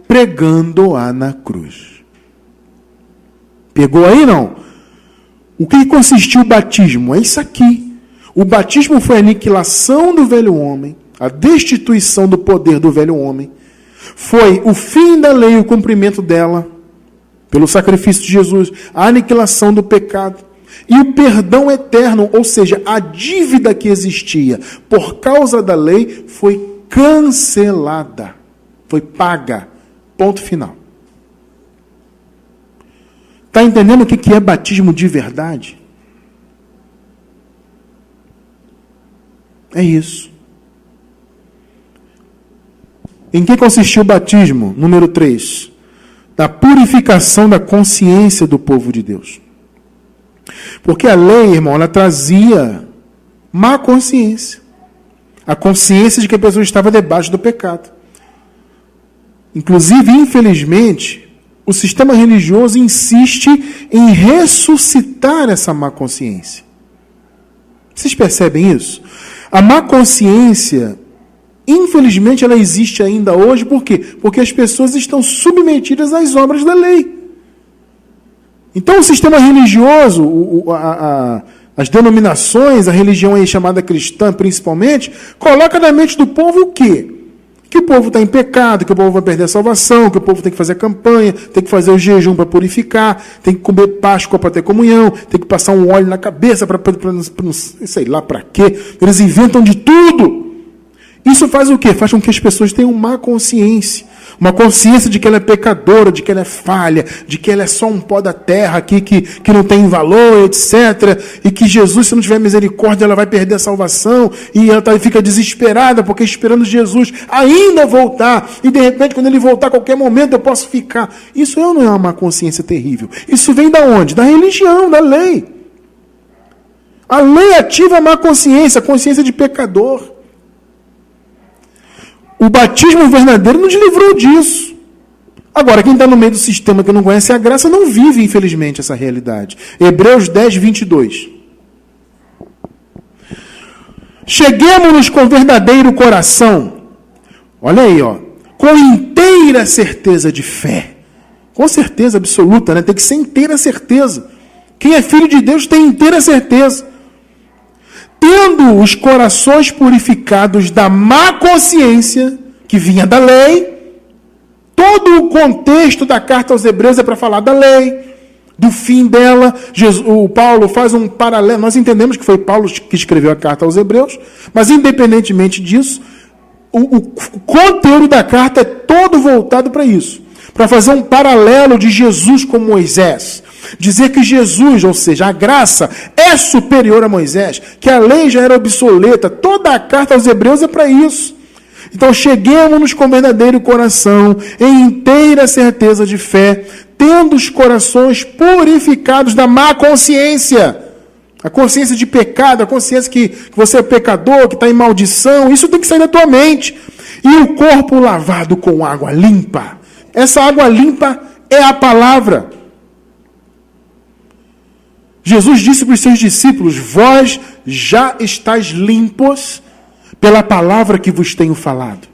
Speaker 1: pregando-a na cruz. Pegou aí, não? O que consistiu o batismo? É isso aqui. O batismo foi a aniquilação do velho homem, a destituição do poder do velho homem. Foi o fim da lei, o cumprimento dela, pelo sacrifício de Jesus, a aniquilação do pecado. E o perdão eterno, ou seja, a dívida que existia por causa da lei, foi cancelada, foi paga. Ponto final. Está entendendo o que é batismo de verdade? É isso. Em que consistiu o batismo? Número 3. Na purificação da consciência do povo de Deus. Porque a lei, irmão, ela trazia má consciência. A consciência de que a pessoa estava debaixo do pecado. Inclusive, infelizmente, o sistema religioso insiste em ressuscitar essa má consciência. Vocês percebem isso? A má consciência, infelizmente, ela existe ainda hoje. Por quê? Porque as pessoas estão submetidas às obras da lei. Então, o sistema religioso, as denominações, a religião aí chamada cristã, principalmente, coloca na mente do povo o quê? Que o povo está em pecado, que o povo vai perder a salvação, que o povo tem que fazer campanha, tem que fazer o jejum para purificar, tem que comer Páscoa para ter comunhão, tem que passar um óleo na cabeça para sei lá para quê. Eles inventam de tudo. Isso faz o quê? Faz com que as pessoas tenham má consciência. Uma consciência de que ela é pecadora, de que ela é falha, de que ela é só um pó da terra aqui, que não tem valor, etc. E que Jesus, se não tiver misericórdia, ela vai perder a salvação. E ela fica desesperada, porque esperando Jesus ainda voltar. E de repente, quando ele voltar a qualquer momento, eu posso ficar. Isso não é uma má consciência terrível. Isso vem da onde? Da religião, da lei. A lei ativa a má consciência, a consciência de pecador. O batismo verdadeiro nos livrou disso. Agora, quem está no meio do sistema que não conhece a graça não vive, infelizmente, essa realidade. Hebreus 10, 22. Cheguemos-nos com verdadeiro coração. Olha aí, ó. Com inteira certeza de fé. Com certeza absoluta, né? Tem que ser inteira certeza. Quem é filho de Deus tem inteira certeza. Tendo os corações purificados da má consciência, que vinha da lei. Todo o contexto da carta aos Hebreus é para falar da lei, do fim dela. O Paulo faz um paralelo. Nós entendemos que foi Paulo que escreveu a carta aos Hebreus, mas independentemente disso, o conteúdo da carta é todo voltado para isso. Para fazer um paralelo de Jesus com Moisés. Dizer que Jesus, ou seja, a graça, é superior a Moisés, que a lei já era obsoleta. Toda a carta aos Hebreus é para isso. Então, cheguemos-nos com verdadeiro coração, em inteira certeza de fé, tendo os corações purificados da má consciência. A consciência de pecado, a consciência que você é pecador, que está em maldição, isso tem que sair da tua mente. E o corpo lavado com água limpa. Essa água limpa é a palavra. Jesus disse para os seus discípulos: vós já estáis limpos pela palavra que vos tenho falado.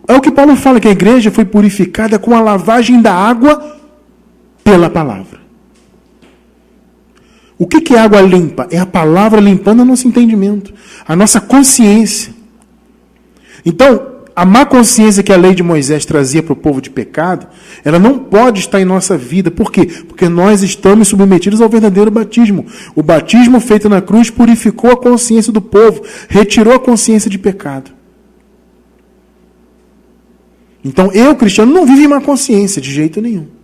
Speaker 1: É o que Paulo fala, que a igreja foi purificada com a lavagem da água pela palavra. O que é água limpa? É a palavra limpando o nosso entendimento, a nossa consciência. Então, a má consciência que a lei de Moisés trazia para o povo de pecado, ela não pode estar em nossa vida. Por quê? Porque nós estamos submetidos ao verdadeiro batismo. O batismo feito na cruz purificou a consciência do povo, retirou a consciência de pecado. Então, eu, cristiano, não vivo em má consciência de jeito nenhum.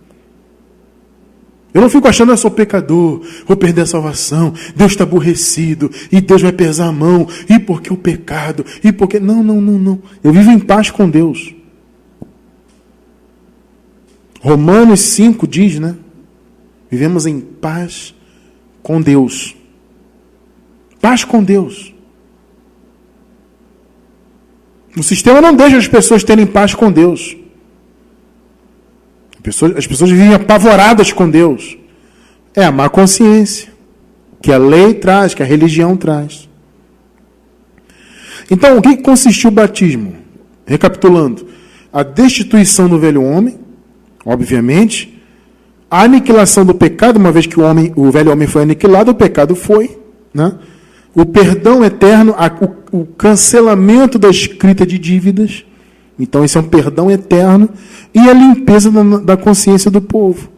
Speaker 1: Eu não fico achando, eu sou pecador, vou perder a salvação, Deus está aborrecido, e Deus vai pesar a mão, e porque o pecado, e porque... Não. Eu vivo em paz com Deus. Romanos 5 diz, né? Vivemos em paz com Deus. Paz com Deus. O sistema não deixa as pessoas terem paz com Deus. As pessoas vivem apavoradas com Deus. É a má consciência que a lei traz, que a religião traz. Então, o que consistiu o batismo? Recapitulando, a destituição do velho homem, obviamente, a aniquilação do pecado, uma vez que o velho homem foi aniquilado, o pecado foi, né? O perdão eterno, o cancelamento da escrita de dívidas. Então, esse é um perdão eterno. E a limpeza da consciência do povo.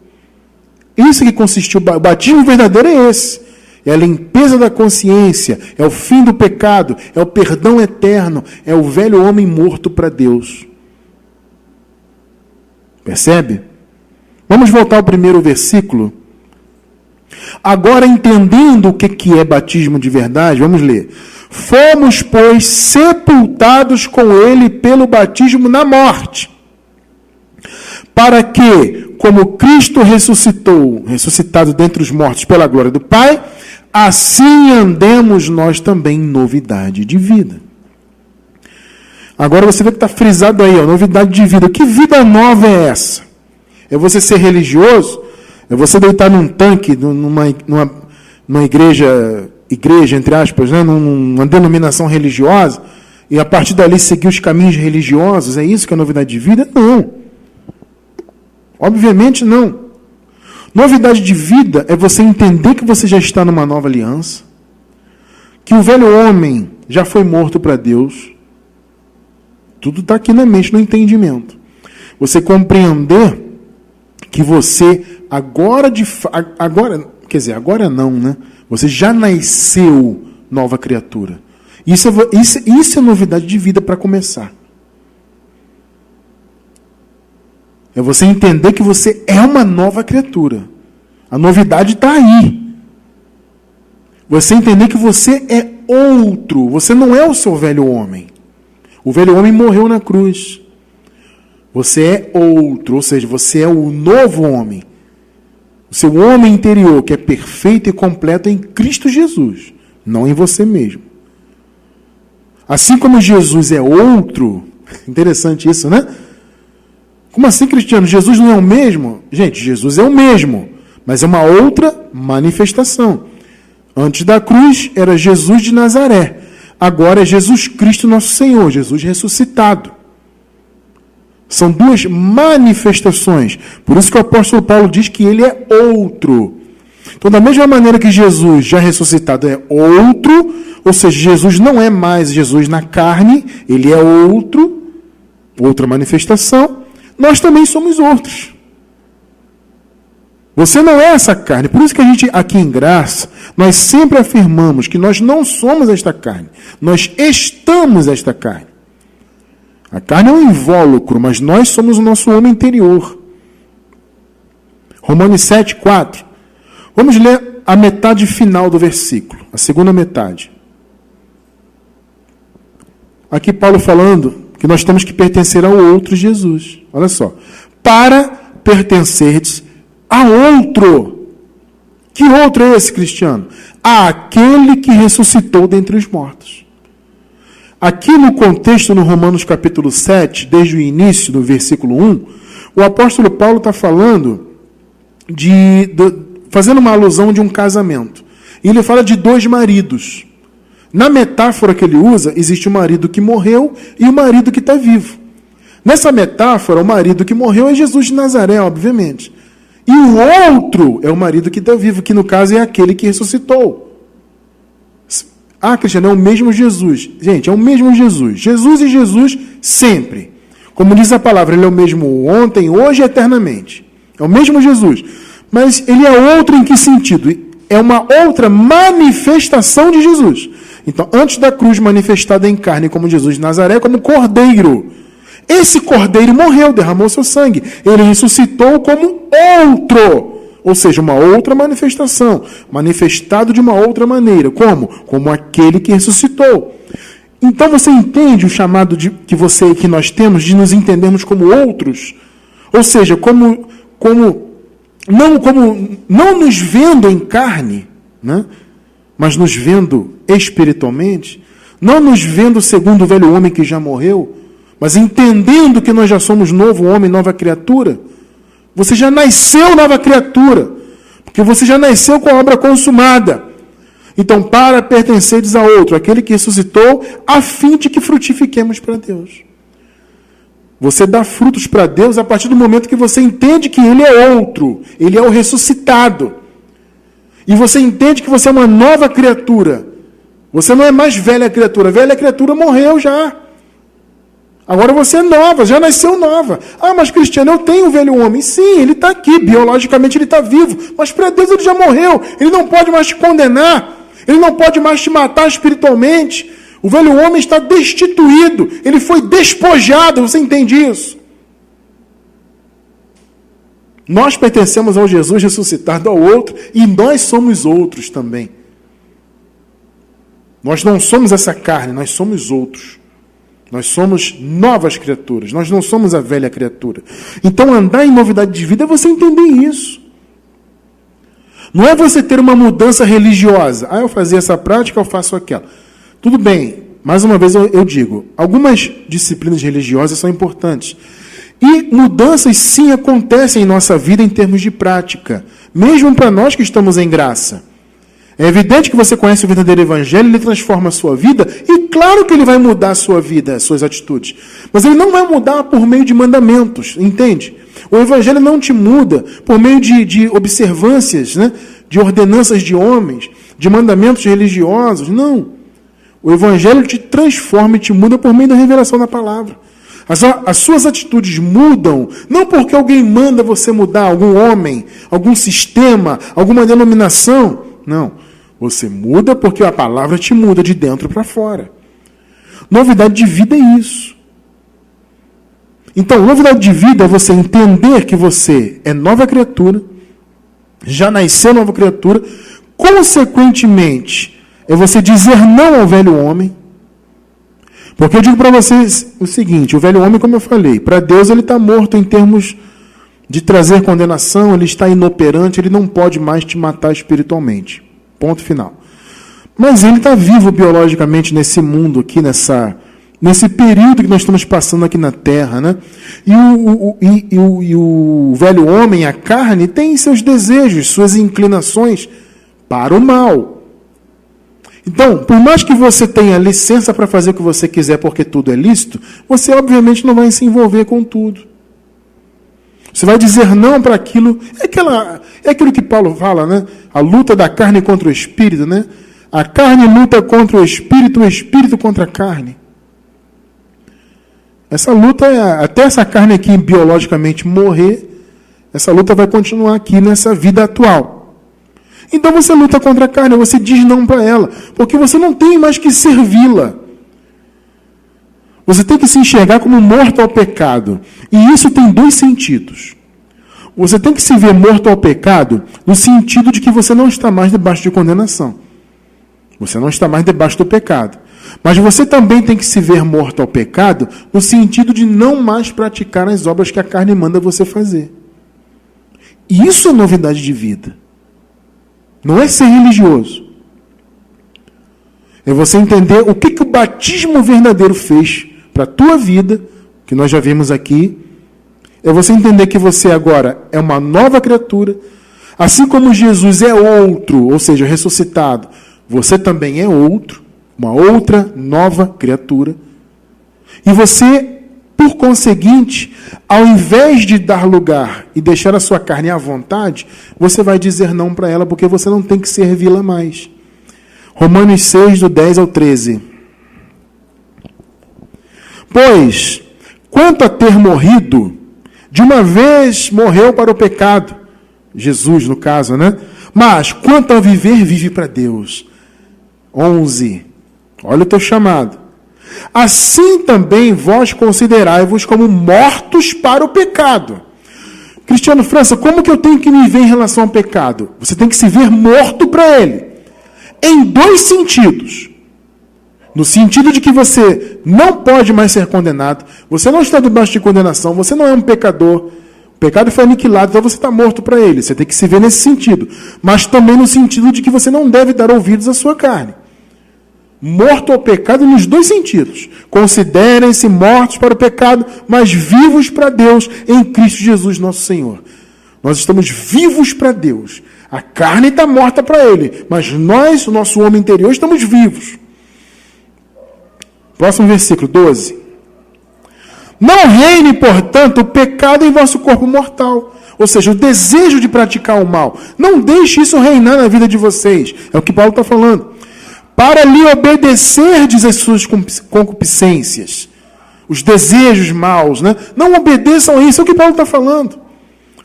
Speaker 1: Isso que consistiu, o batismo verdadeiro é esse. É a limpeza da consciência, é o fim do pecado, é o perdão eterno, é o velho homem morto para Deus. Percebe? Vamos voltar ao primeiro versículo. Agora, entendendo o que é batismo de verdade, vamos ler. Fomos, pois, sepultados com ele pelo batismo na morte, para que, como Cristo ressuscitou, ressuscitado dentre os mortos pela glória do Pai, assim andemos nós também em novidade de vida. Agora você vê que está frisado aí, novidade de vida. Que vida nova é essa? É você ser religioso? É você deitar num tanque, numa igreja, entre aspas, né? Numa denominação religiosa, e a partir dali seguir os caminhos religiosos? É isso que é novidade de vida? Não. Obviamente não. Novidade de vida é você entender que você já está numa nova aliança, que o velho homem já foi morto para Deus. Tudo está aqui na mente, no entendimento. Você compreender que você agora não, né? Você já nasceu nova criatura. Isso é novidade de vida para começar. É você entender que você é uma nova criatura. A novidade está aí. Você entender que você é outro. Você não é o seu velho homem. O velho homem morreu na cruz. Você é outro, ou seja, você é o novo homem. O seu homem interior, que é perfeito e completo em Cristo Jesus, não em você mesmo. Assim como Jesus é outro, interessante isso, né? Como assim, Cristiano? Jesus não é o mesmo? Gente, Jesus é o mesmo, mas é uma outra manifestação. Antes da cruz era Jesus de Nazaré. Agora é Jesus Cristo nosso Senhor, Jesus ressuscitado. São duas manifestações. Por isso que o apóstolo Paulo diz que ele é outro. Então, da mesma maneira que Jesus já ressuscitado é outro, ou seja, Jesus não é mais Jesus na carne, ele é outro, outra manifestação, nós também somos outros. Você não é essa carne. Por isso que a gente, aqui em Graça, nós sempre afirmamos que nós não somos esta carne. Nós estamos esta carne. A carne é um invólucro, mas nós somos o nosso homem interior. Romanos 7:4. Vamos ler a metade final do versículo, a segunda metade. Aqui Paulo falando que nós temos que pertencer ao outro Jesus. Olha só. Para pertencerdes a outro. Que outro é esse, Cristiano? Àquele que ressuscitou dentre os mortos. Aqui no contexto, no Romanos capítulo 7, desde o início do versículo 1, o apóstolo Paulo está falando fazendo uma alusão de um casamento. E ele fala de dois maridos. Na metáfora que ele usa, existe o marido que morreu e o marido que está vivo. Nessa metáfora, o marido que morreu é Jesus de Nazaré, obviamente. E o outro é o marido que está vivo, que no caso é aquele que ressuscitou. Ah, Cristiano, é o mesmo Jesus. Gente, é o mesmo Jesus. Jesus e Jesus sempre. Como diz a palavra, ele é o mesmo ontem, hoje e eternamente. É o mesmo Jesus. Mas ele é outro em que sentido? É uma outra manifestação de Jesus. Então, antes da cruz manifestada em carne como Jesus de Nazaré, como cordeiro. Esse cordeiro morreu, derramou seu sangue. Ele ressuscitou como outro. Ou seja, uma outra manifestação. Manifestado de uma outra maneira. Como? Como aquele que ressuscitou. Então você entende o chamado que nós temos de nos entendermos como outros? Ou seja, não nos vendo em carne, né? Mas nos vendo espiritualmente. Não nos vendo segundo o velho homem que já morreu, mas entendendo que nós já somos novo homem, nova criatura. Você já nasceu nova criatura, porque você já nasceu com a obra consumada. Então, para pertenceres a outro, aquele que ressuscitou, a fim de que frutifiquemos para Deus. Você dá frutos para Deus a partir do momento que você entende que Ele é outro, Ele é o ressuscitado. E você entende que você é uma nova criatura. Você não é mais velha criatura. Velha criatura morreu já. Agora você é nova, já nasceu nova. Ah, mas Cristiano, eu tenho um velho homem. Sim, ele está aqui, biologicamente ele está vivo. Mas para Deus ele já morreu. Ele não pode mais te condenar. Ele não pode mais te matar espiritualmente. O velho homem está destituído. Ele foi despojado. Você entende isso? Nós pertencemos ao Jesus ressuscitado, ao outro, e nós somos outros também. Nós não somos essa carne, nós somos outros. Nós somos novas criaturas, nós não somos a velha criatura. Então andar em novidade de vida é você entender isso. Não é você ter uma mudança religiosa. Eu fazia essa prática, eu faço aquela. Tudo bem, mais uma vez eu digo, algumas disciplinas religiosas são importantes. E mudanças sim acontecem em nossa vida em termos de prática, mesmo para nós que estamos em graça. É evidente que você conhece o verdadeiro evangelho, ele transforma a sua vida, e claro que ele vai mudar a sua vida, as suas atitudes. Mas ele não vai mudar por meio de mandamentos, entende? O evangelho não te muda por meio de observâncias, né? De ordenanças de homens, de mandamentos religiosos, não. O evangelho te transforma e te muda por meio da revelação da palavra. As suas atitudes mudam, não porque alguém manda você mudar, algum homem, algum sistema, alguma denominação. Não. Você muda porque a palavra te muda de dentro para fora. Novidade de vida é isso. Então, novidade de vida é você entender que você é nova criatura, já nasceu nova criatura, consequentemente, é você dizer não ao velho homem. Porque eu digo para vocês o seguinte, o velho homem, como eu falei, para Deus ele está morto em termos de trazer condenação, ele está inoperante, ele não pode mais te matar espiritualmente. Ponto final. Mas ele está vivo biologicamente nesse mundo aqui, nesse período que nós estamos passando aqui na Terra, né? E o velho homem, a carne, tem seus desejos, suas inclinações para o mal. Então, por mais que você tenha licença para fazer o que você quiser porque tudo é lícito, você obviamente não vai se envolver com tudo. Você vai dizer não para aquilo. É aquilo que Paulo fala, né? A luta da carne contra o espírito, né? A carne luta contra o espírito contra a carne. Essa luta, até essa carne aqui biologicamente morrer, essa luta vai continuar aqui nessa vida atual. Então você luta contra a carne, você diz não para ela, porque você não tem mais que servi-la. Você tem que se enxergar como morto ao pecado. E isso tem dois sentidos. Você tem que se ver morto ao pecado no sentido de que você não está mais debaixo de condenação. Você não está mais debaixo do pecado. Mas você também tem que se ver morto ao pecado no sentido de não mais praticar as obras que a carne manda você fazer. E isso é novidade de vida. Não é ser religioso. É você entender o que o batismo verdadeiro fez para a tua vida, que nós já vimos aqui. É você entender que você agora é uma nova criatura. Assim como Jesus é outro, ou seja, ressuscitado, você também é outro, uma outra nova criatura. E você, por conseguinte, ao invés de dar lugar e deixar a sua carne à vontade, você vai dizer não para ela, porque você não tem que servi-la mais. Romanos 6, do 10 ao 13. Pois, quanto a ter morrido, de uma vez morreu para o pecado, Jesus no caso, né? Mas, quanto a viver, vive para Deus. 11. Olha o teu chamado. Assim também vós considerai-vos como mortos para o pecado. Cristiano França, como que eu tenho que me ver em relação ao pecado? Você tem que se ver morto para ele. Em dois sentidos. No sentido de que você não pode mais ser condenado, você não está debaixo de condenação, você não é um pecador, o pecado foi aniquilado, então você está morto para ele. Você tem que se ver nesse sentido. Mas também no sentido de que você não deve dar ouvidos à sua carne. Morto ao pecado nos dois sentidos. Considerem-se mortos para o pecado, mas vivos para Deus em Cristo Jesus nosso Senhor. Nós estamos vivos para Deus. A carne está morta para Ele, mas nós, o nosso homem interior, estamos vivos. Próximo versículo, 12. Não reine, portanto, o pecado em vosso corpo mortal. Ou seja, o desejo de praticar o mal. Não deixe isso reinar na vida de vocês. É o que Paulo está falando. Para lhe obedecerdes as suas concupiscências. Os desejos maus, né? Não obedeçam a isso. É o que Paulo está falando.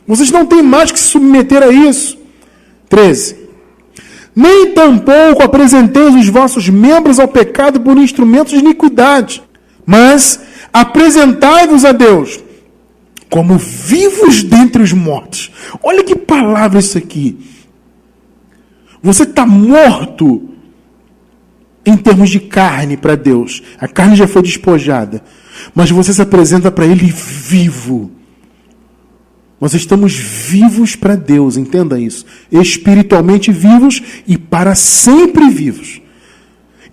Speaker 1: Vocês não têm mais que se submeter a isso. 13. Nem tampouco apresenteis os vossos membros ao pecado por instrumentos de iniquidade, mas apresentai-vos a Deus como vivos dentre os mortos. Olha que palavra isso aqui. Você está morto em termos de carne para Deus. A carne já foi despojada. Mas você se apresenta para Ele vivo. Nós estamos vivos para Deus, entenda isso. Espiritualmente vivos e para sempre vivos.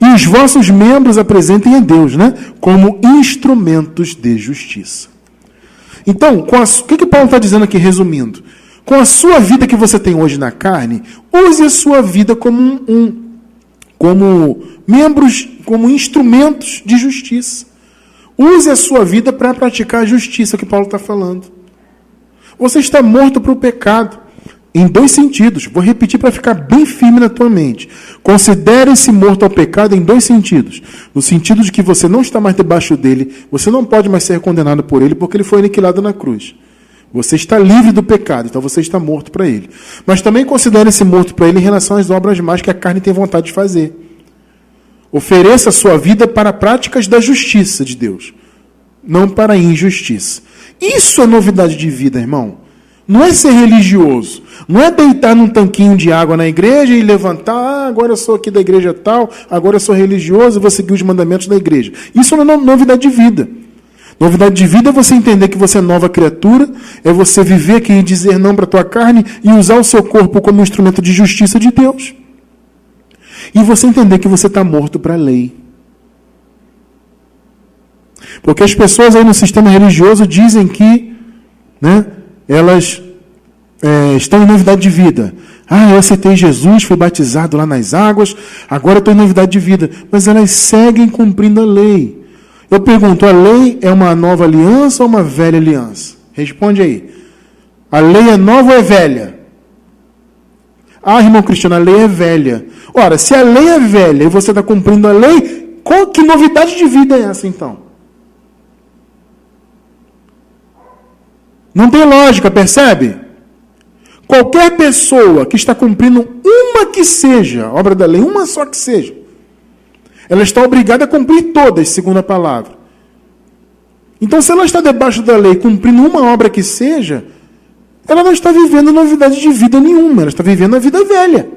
Speaker 1: E os vossos membros apresentem a Deus, né? Como instrumentos de justiça. Então, o que Paulo está dizendo aqui, resumindo? Com a sua vida que você tem hoje na carne, use a sua vida como membros, como instrumentos de justiça. Use a sua vida para praticar a justiça que Paulo está falando. Você está morto para o pecado. Em dois sentidos. Vou repetir para ficar bem firme na tua mente. Considere-se morto ao pecado em dois sentidos. No sentido de que você não está mais debaixo dele, você não pode mais ser condenado por ele, porque ele foi aniquilado na cruz. Você está livre do pecado, então você está morto para ele. Mas também considere-se morto para ele em relação às obras más que a carne tem vontade de fazer. Ofereça a sua vida para práticas da justiça de Deus, não para a injustiça. Isso é novidade de vida, irmão. Não é ser religioso. Não é deitar num tanquinho de água na igreja e levantar, agora eu sou aqui da igreja tal, agora eu sou religioso e vou seguir os mandamentos da igreja. Isso não é novidade de vida. Novidade de vida é você entender que você é nova criatura, é você viver aqui e dizer não para a tua carne e usar o seu corpo como instrumento de justiça de Deus. E você entender que você está morto para a lei. Porque as pessoas aí no sistema religioso dizem que, né, elas estão em novidade de vida. Eu aceitei Jesus, fui batizado lá nas águas, agora estou em novidade de vida. Mas elas seguem cumprindo a lei. Eu pergunto, a lei é uma nova aliança ou uma velha aliança? Responde aí. A lei é nova ou é velha? Irmão Cristiano, a lei é velha. Ora, se a lei é velha e você está cumprindo a lei, que novidade de vida é essa então? Não tem lógica, percebe? Qualquer pessoa que está cumprindo uma que seja, obra da lei, uma só que seja, ela está obrigada a cumprir todas, segundo a palavra. Então, se ela está debaixo da lei, cumprindo uma obra que seja, ela não está vivendo novidade de vida nenhuma, ela está vivendo a vida velha.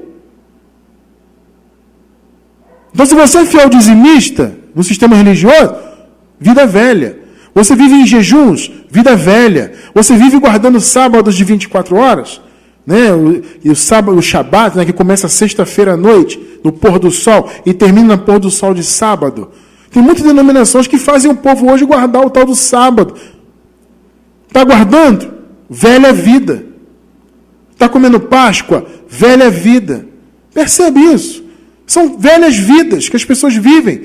Speaker 1: Então, se você é fiel dizimista no sistema religioso, vida velha. Você vive em jejuns, vida velha. Você vive guardando sábados de 24 horas, né? O sábado, o Shabat, né, que começa sexta-feira à noite, no pôr do sol, e termina no pôr do sol de sábado. Tem muitas denominações que fazem o povo hoje guardar o tal do sábado. Está guardando? Velha vida. Está comendo Páscoa? Velha vida. Percebe isso? São velhas vidas que as pessoas vivem.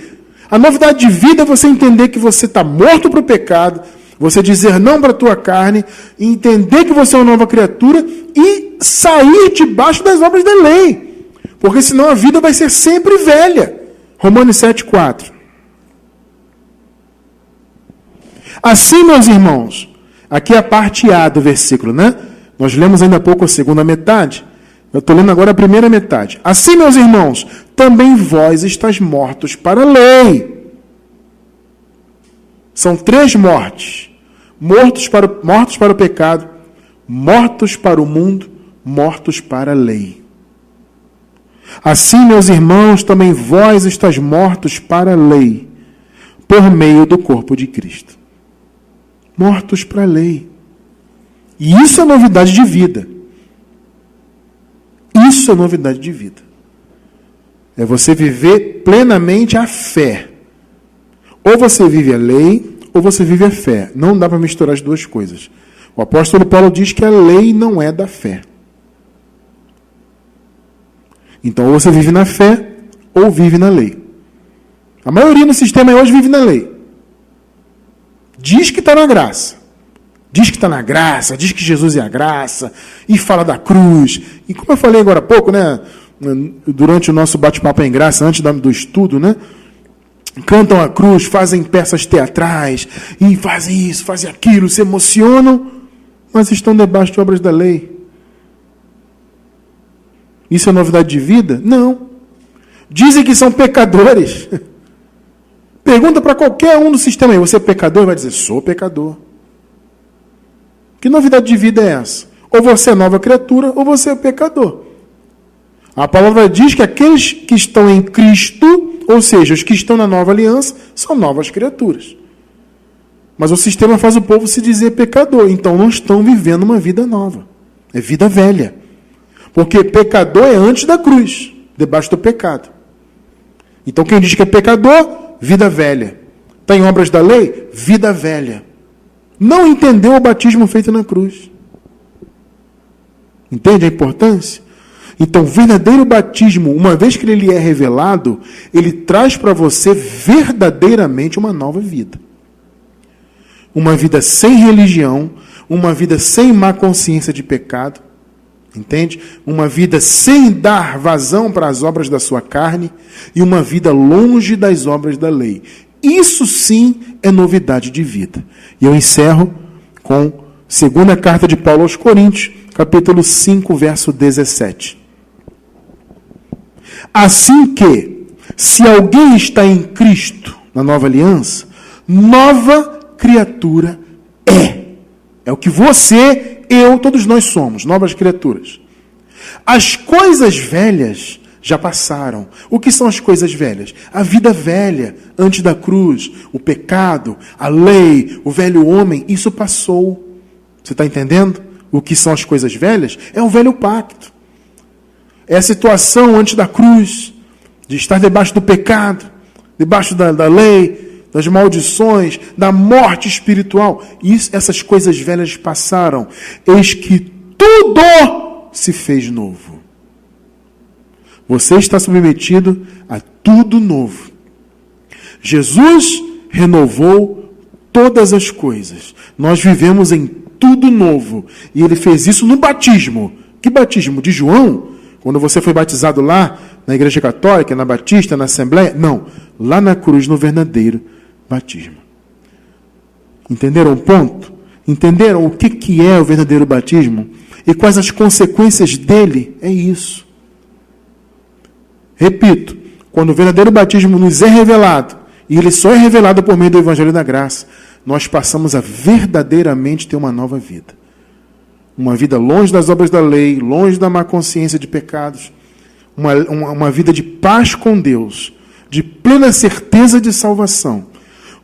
Speaker 1: A novidade de vida é você entender que você está morto para o pecado, você dizer não para a tua carne, entender que você é uma nova criatura e sair debaixo das obras da lei. Porque senão a vida vai ser sempre velha. Romanos 7,4. Assim, meus irmãos, aqui é a parte A do versículo, né? Nós lemos ainda há pouco a segunda metade. Eu estou lendo agora a primeira metade. Assim, meus irmãos, também vós estáis mortos para a lei. São 3 mortes. Mortos para o pecado, mortos para o mundo, mortos para a lei. Assim, meus irmãos, também vós estáis mortos para a lei, por meio do corpo de Cristo. Mortos para a lei. E isso é novidade de vida. Isso é novidade de vida. É você viver plenamente a fé. Ou você vive a lei, ou você vive a fé. Não dá para misturar as duas coisas. O apóstolo Paulo diz que a lei não é da fé. Então, ou você vive na fé, ou vive na lei. A maioria no sistema hoje vive na lei. Diz que está na graça. Diz que está na graça, diz que Jesus é a graça, e fala da cruz. E como eu falei agora há pouco, né, durante o nosso bate-papo em graça, antes do estudo, né, cantam a cruz, fazem peças teatrais, e fazem isso, fazem aquilo, se emocionam, mas estão debaixo de obras da lei. Isso é novidade de vida? Não. Dizem que são pecadores. Pergunta para qualquer um do sistema aí, você é pecador? Vai dizer, sou pecador. Que novidade de vida é essa? Ou você é nova criatura, ou você é pecador. A palavra diz que aqueles que estão em Cristo, Ou seja, os que estão na nova aliança são novas criaturas. Mas o sistema faz o povo se dizer pecador. Então não estão vivendo uma vida nova. É vida velha. Porque pecador é antes da cruz, debaixo do pecado. Então quem diz que é pecador, vida velha. Está em obras da lei, vida velha. Não entendeu o batismo feito na cruz. Entende a importância? Então, o verdadeiro batismo, uma vez que ele é revelado, ele traz para você verdadeiramente uma nova vida. Uma vida sem religião, uma vida sem má consciência de pecado, entende? Uma vida sem dar vazão para as obras da sua carne e uma vida longe das obras da lei. Isso sim é novidade de vida. E eu encerro com segunda carta de Paulo aos Coríntios, capítulo 5, verso 17. Assim que, se alguém está em Cristo, na nova aliança, nova criatura é. É o que você, eu, todos nós somos, novas criaturas. As coisas velhas já passaram. O que são as coisas velhas? A vida velha, antes da cruz, o pecado, a lei, o velho homem, isso passou. Você está entendendo? O que são as coisas velhas? É o velho pacto. É a situação antes da cruz, de estar debaixo do pecado, debaixo da lei, das maldições, da morte espiritual. Essas coisas velhas passaram. Eis que tudo se fez novo. Você está submetido a tudo novo. Jesus renovou todas as coisas. Nós vivemos em tudo novo. E ele fez isso no batismo. Que batismo? De João? Quando você foi batizado lá, na Igreja Católica, na Batista, na Assembleia? Não. Lá na cruz, no verdadeiro batismo. Entenderam o ponto? Entenderam o que é o verdadeiro batismo? E quais as consequências dele? É isso. Repito, quando o verdadeiro batismo nos é revelado, e ele só é revelado por meio do Evangelho da Graça, nós passamos a verdadeiramente ter uma nova vida. Uma vida longe das obras da lei, longe da má consciência de pecados, uma vida de paz com Deus, de plena certeza de salvação,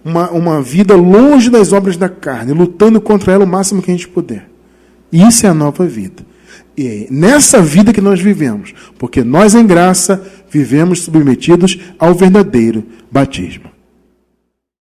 Speaker 1: uma vida longe das obras da carne, lutando contra ela o máximo que a gente puder. Isso é a nova vida. E é nessa vida que nós vivemos, porque nós em graça vivemos submetidos ao verdadeiro batismo.